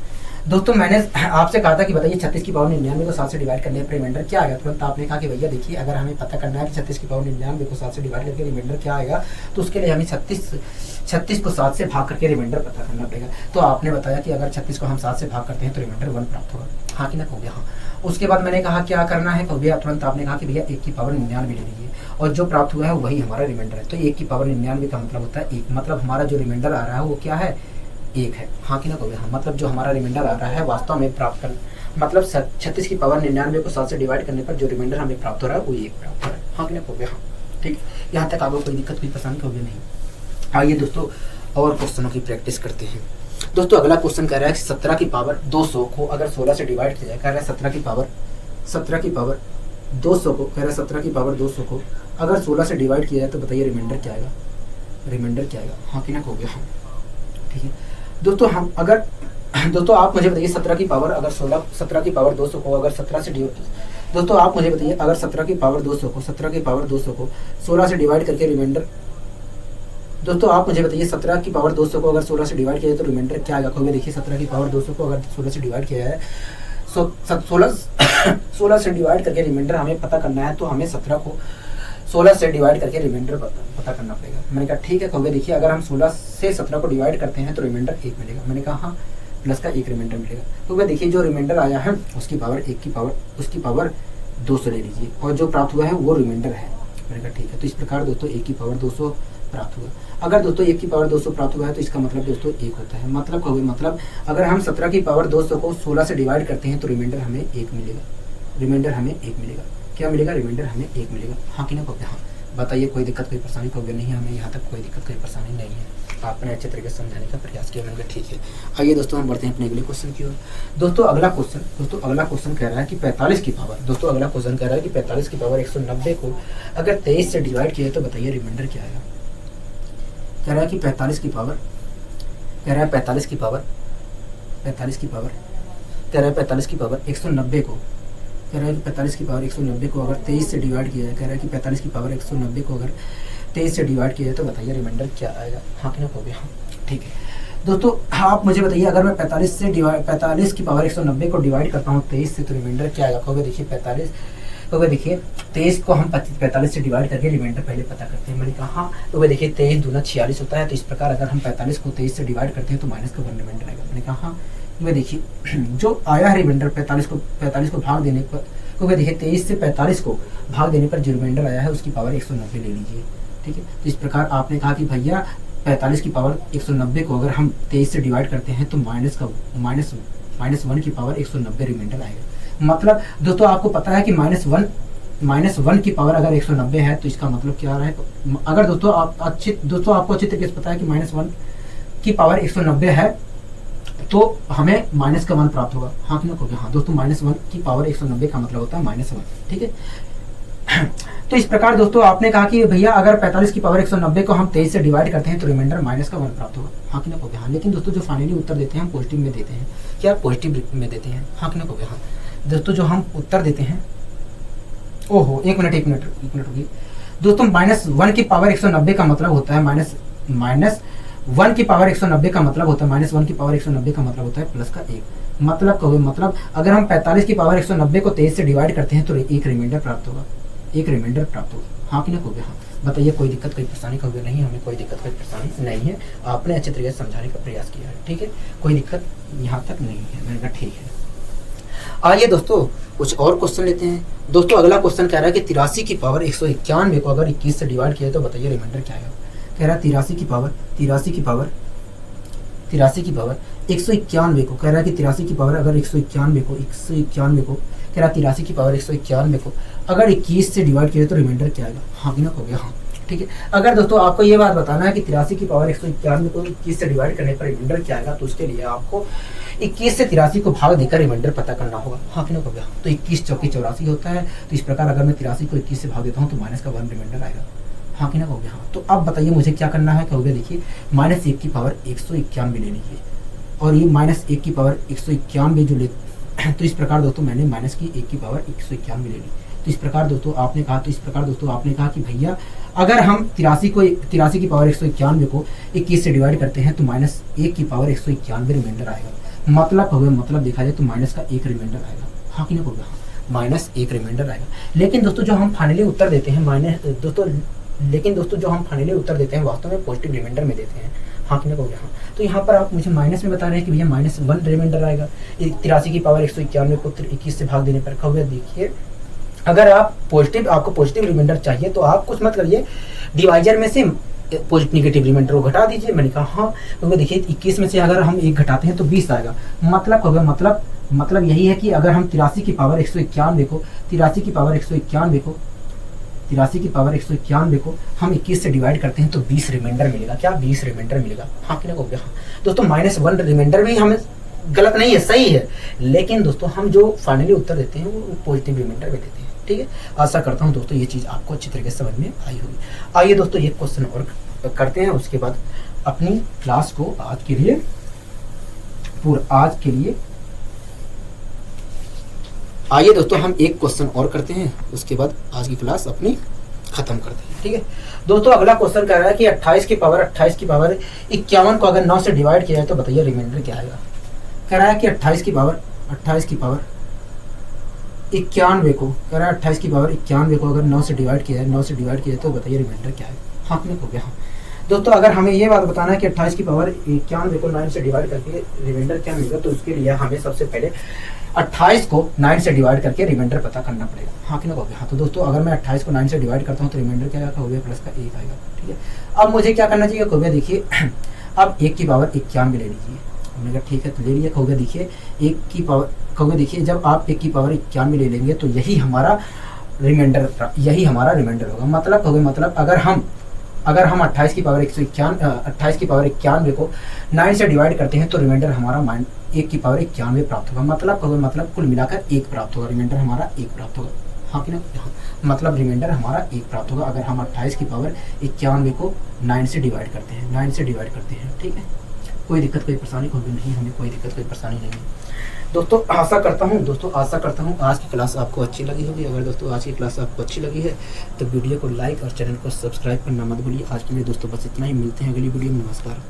दोस्तों, मैंने आपसे कहा था कि बताइए 36 की पावर 99 को 7 से डिवाइड करने पर रिमाइंडर क्या आएगा। तुरंत आपने कहा कि भैया देखिए, अगर हमें पता करना है कि 36 की पावर 99 को 7 से डिवाइड करके रिमाइंडर क्या आएगा, तो उसके लिए हमें 36 को 7 से भाग करके रिमाइंडर पता करना पड़ेगा। तो आपने बताया कि अगर 36 को हम 7 से भाग करते हैं तो रिमाइंडर 1 प्राप्त होगा। हाँ कि ना कहोगे? हाँ। उसके बाद मैंने कहा क्या करना है, तो भैया तुरंत आपने कहा कि भैया 1 की पावर 99 ले लीजिए और जो प्राप्त हुआ है वही हमारा रिमाइंडर है। तो 1 की पावर 99 का मतलब होता है 1, मतलब हमारा जो रिमाइंडर आ रहा है वो क्या है, 1 है। हाँ कि ना कहोगे? हाँ। मतलब जो हमारा रिमाइंडर आ रहा है वास्तव में प्राप्त कर, मतलब 36 की पावर 99 को 7 से डिवाइड करने पर जो रिमाइंडर हमें प्राप्त हो रहा है वो 1 प्राप्त हो रहा है। हाँ कि ना कहोगे? हाँ। ठीक, यहाँ तक आपको कोई दिक्कत कोई परेशानी होगी नहीं। आइए दोस्तों और क्वेश्चनों की प्रैक्टिस करते हैं। दोस्तों अगला क्वेश्चन कह रहा है कि 17 की पावर 200 को अगर 16 से डिवाइड किया जाए, कह रहा है 17 की पावर 200 को, कह रहा है 17 की पावर 200 को अगर 16 से डिवाइड किया जाए तो बताइए रिमाइंडर क्या आएगा, रिमाइंडर क्या आएगा। हाँ कि ना कहोगे? हाँ। ठीक है दोस्तों, हम अगर दोस्तों आप मुझे बताइए 17 की पावर अगर 17 की पावर 200 को अगर 17 से दोस्तों आप मुझे बताइए अगर 17 की पावर 200 को 16 से डिवाइड करके रिमाइंडर, दोस्तों आप मुझे बताइए 17 की पावर 200 को अगर 16 से डिवाइड किया जाए तो रिमाइंडर क्या आएगा। कहोगे देखिए 17 की पावर 200 को अगर 16 से डिवाइड किया जाए, 16 से डिवाइड करके रिमाइंडर हमें पता करना है, तो हमें 17 को 16 से डिवाइड करके रिमाइंडर पता करना पड़ेगा। मैंने कहा ठीक है। कहोगे देखिए अगर हम 16 से 17 को डिवाइड करते हैं तो रिमाइंडर 1 मिलेगा। मैंने कहा हाँ, प्लस का 1 रिमाइंडर मिलेगा। तो वह देखिए जो रिमाइंडर आया है उसकी पावर 1 की पावर उसकी पावर 200 ले लीजिए और जो प्राप्त हुआ है वो रिमाइंडर है। मैंने कहा ठीक है। तो इस प्रकार दोस्तों 1 की पावर 200 प्राप्त हुआ। अगर दोस्तों 1 की पावर 200 प्राप्त हुआ है तो इसका मतलब दोस्तों 1 होता है। मतलब कहोगे मतलब अगर हम 17 की पावर 200 को 16 से डिवाइड करते हैं तो रिमाइंडर हमें 1 मिलेगा, रिमाइंडर हमें 1 मिलेगा। क्या मिलेगा? रिमाइंडर हमें 1 मिलेगा। हाँ कि ना कहोगे? हाँ। बताइए कोई दिक्कत कोई परेशानी? कहोगे नहीं, हमें यहाँ तक कोई दिक्कत कोई परेशानी नहीं है। आपने अच्छे तरीके से समझाने का प्रयास किया। मैंने कहा ठीक है। आइए दोस्तों हम बढ़ते हैं अपने अगले क्वेश्चन की ओर। दोस्तों अगला क्वेश्चन कह रहा है कि 45 की पावर, दोस्तों अगला क्वेश्चन कह रहा है कि 45 की पावर 190 को अगर 23 से डिवाइड किया तो बताइए रिमाइंडर क्या आएगा। कह रहा है कि 45 की पावर 190 को, कह रहा है कि 45 की पावर 190 को अगर 23 से डिवाइड किया जाए, कह रहा है कि 45 की पावर 190 को अगर 23 से डिवाइड किया जाए तो बताइए रिमाइंडर क्या आएगा। हाँ कि ना कहोगे? हाँ। ठीक है दोस्तों, आप मुझे बताइए अगर मैं 45 की पावर 190 को डिवाइड करता हूँ 23 से तो रिमाइंडर क्या आएगा। कहोगे देखिए 23 को हम 45 से डिवाइड करके रिमाइंडर पहले पता करते हैं। मैंने कहा हाँ। तो वह देखिए 23 दूना 46 होता है। तो इस प्रकार अगर हम 45 को 23 से डिवाइड करते हैं तो माइनस का 1 रिमाइंडर आएगा। मैंने कहा हाँ। वह देखिए जो आया है रिमाइंडर 45 को भाग देने पर, तो वह देखिए 23 से 45 को भाग देने पर जो रिमाइंडर आया है उसकी पावर 190 ले लीजिए। ठीक है। तो इस प्रकार आपने कहा कि भैया 45 की पावर 190 को अगर हम 23 से डिवाइड करते हैं तो माइनस 1 की पावर 190 रिमाइंडर आएगा। मतलब दोस्तों आपको पता है कि माइनस वन की पावर अगर 190 है तो इसका मतलब क्या आ रहा है। अगर दोस्तों आपको अच्छी तरीके से पता है कि -1 की पावर 190 है तो हमें माइनस का 1 प्राप्त होगा। हाँ कि ना कहोगे? हाँ दोस्तों, -1 की पावर 190 का मतलब होता है -1। ठीक है। तो इस प्रकार दोस्तों आपने कहा कि भैया अगर 45 की पावर 190 को हम 23 से डिवाइड करते हैं तो रिमाइंडर माइनस का 1 प्राप्त होगा। हाँ कि ना कहोगे? हाँ। लेकिन दोस्तों जो फाइनली उत्तर देते हैं हम पॉजिटिव में देते हैं। क्या पॉजिटिव में देते हैं? हाँ कि ना कहोगे? हाँ दोस्तों जो हम उत्तर देते हैं, ओहो एक मिनट रुकिए दोस्तों, -1 की पावर 190 का मतलब होता है -1 की पावर 190 का मतलब होता है -1 की पावर 190 का मतलब होता है प्लस का 1। मतलब कहोगे मतलब अगर हम 45 की पावर 190 को 23 से डिवाइड करते हैं तो एक रिमाइंडर प्राप्त होगा, हाँ कि ना कहोगे? हाँ। बताइए कोई दिक्कत कोई परेशानी? कहोगे नहीं, हमें कोई दिक्कत कोई परेशानी नहीं है। आपने अच्छे तरीके से समझाने का प्रयास किया है। ठीक है, कोई दिक्कत यहाँ तक नहीं है। मैंने कहा ठीक है। आइए दोस्तों कुछ और क्वेश्चन लेते हैं। दोस्तों अगला क्वेश्चन कह रहा है कि 83 की पावर 191 को अगर 21 से डिवाइड किया तो बताइए रिमाइंडर क्या आएगा। कह रहा है 83 की पावर 191 को, कह रहा है कि 83 की पावर अगर 191 को कह रहा है 83 की पावर 191 को अगर 21 से डिवाइड किया तो रिमाइंडर क्या आएगा। हाँ कि ना कहोगे? हाँ। ठीक है। अगर दोस्तों आपको ये बात बताना है कि 83 की पावर 191 को 21 से डिवाइड करने पर रिमाइंडर क्या आएगा, तो उसके लिए आपको 21 से 83 को भाग देकर रिमाइंडर पता करना होगा। हाँ कि ना कहोगे? तो 21 चौकी 84 होता है। तो इस प्रकार अगर मैं 83 को 21 से भाग देता हूँ तो माइनस का 1 रिमाइंडर आएगा। हाँ कि ना कहोगे? हाँ। तो अब बताइए मुझे क्या करना है। कहोगे देखिए -1 की पावर 191 ले लीजिए और ये -1 की पावर 191 जो ले, तो इस प्रकार दोस्तों मैंने -1 की पावर 191 ले ली। तो इस प्रकार दोस्तों आपने कहा कि भैया अगर हम 83 की पावर 191 को 21 से डिवाइड करते हैं तो -1 की पावर 191 रिमाइंडर आएगा। मतलब हो गया, मतलब देखा जाए तो माइनस का 1 रिमाइंडर आएगा। हाँ कि नहीं होगा, -1 रिमाइंडर आएगा। लेकिन दोस्तों जो हम फाइनली उत्तर देते हैं वास्तव में पॉजिटिव रिमाइंडर में देते हैं। हाँ कि नहीं होगा। हाँ, तो यहाँ पर आप मुझे माइनस में बता रहे हैं कि भैया -1 रिमाइंडर आएगा 83 की पावर 191 को 21 से भाग देने पर। कहोगे देखिए अगर आपको पॉजिटिव रिमाइंडर चाहिए तो आप कुछ मत करिए, डिवाइजर में से नेगेटिव रिमाइंडर को घटा दीजिए। मैंने कहा हाँ, क्योंकि देखिए 21 में से अगर हम 1 घटाते हैं तो 20 आएगा। मतलब यही है कि अगर हम 83 की पावर 191 को हम 21 से डिवाइड करते हैं तो 20 रिमाइंडर मिलेगा। क्या 20 रिमाइंडर मिलेगा। हाँ कि नहीं हो गया। हाँ दोस्तों, -1 रिमाइंडर भी हमें गलत नहीं है, सही है, लेकिन दोस्तों हम जो फाइनली उत्तर देते हैं वो पॉजिटिव रिमाइंडर में देते हैं। ठीक है, आशा करता हूँ दोस्तों ये चीज़ आपको अच्छी तरीके से समझ में आई होगी। आइए दोस्तों एक क्वेश्चन और करते हैं, उसके बाद अपनी क्लास को आज के लिए आइए दोस्तों हम एक क्वेश्चन और करते हैं, उसके बाद आज की क्लास अपनी खत्म करते हैं। ठीक है दोस्तों, अगला क्वेश्चन कह रहा है कि 28 की पावर 51 को अगर 9 से डिवाइड किया जाए तो बताइए रिमाइंडर क्या आएगा। कह रहा है कि 28 की पावर 91 को अगर 9 से डिवाइड किया जाए तो बताइए रिमाइंडर क्या है। हाँ कि नहीं हो गया। हाँ दोस्तों, अगर हमें ये बात बताना है कि 28 की पावर 91 को 9 से डिवाइड करके रिमाइंडर क्या मिलेगा, तो उसके लिए हमें सबसे पहले 28 को 9 से डिवाइड करके रिमाइंडर पता करना पड़ेगा। हाँ कि नहीं हो गया। हाँ तो दोस्तों अगर मैं 28 को 9 से डिवाइड करता हूँ तो रिमाइंडर क्या हो गया, प्लस का 1 आएगा। ठीक है, अब मुझे क्या करना चाहिए, हो गया देखिए अब 1 की पावर 91 ले लीजिए। हमने कहा ठीक है, तो ले लिया। हो गया देखिए 1 की पावर, हो गया देखिए जब आप 1 की पावर 91 ले लेंगे तो यही हमारा रिमाइंडर होगा। मतलब हो गया, मतलब अगर हम 28 की पावर 91 को 9 से डिवाइड करते हैं तो रिमाइंडर हमारा 1 की पावर 91 प्राप्त होगा। मतलब कुल मिलाकर 1 प्राप्त होगा, रिमाइंडर हमारा 1 प्राप्त होगा। हाँ कि नहीं, मतलब रिमाइंडर हमारा 1 प्राप्त होगा अगर हम 28 की पावर 91 को 9 से डिवाइड करते हैं। ठीक है, कोई दिक्कत कोई परेशानी होगी नहीं, हमें कोई दिक्कत कोई परेशानी नहीं है। दोस्तों आशा करता हूँ आज की क्लास आपको अच्छी लगी होगी। अगर दोस्तों आज की क्लास आपको अच्छी लगी है तो वीडियो को लाइक और चैनल को सब्सक्राइब करना मत भूलिए। आज के लिए दोस्तों बस इतना ही, मिलते हैं अगली वीडियो में। नमस्कार।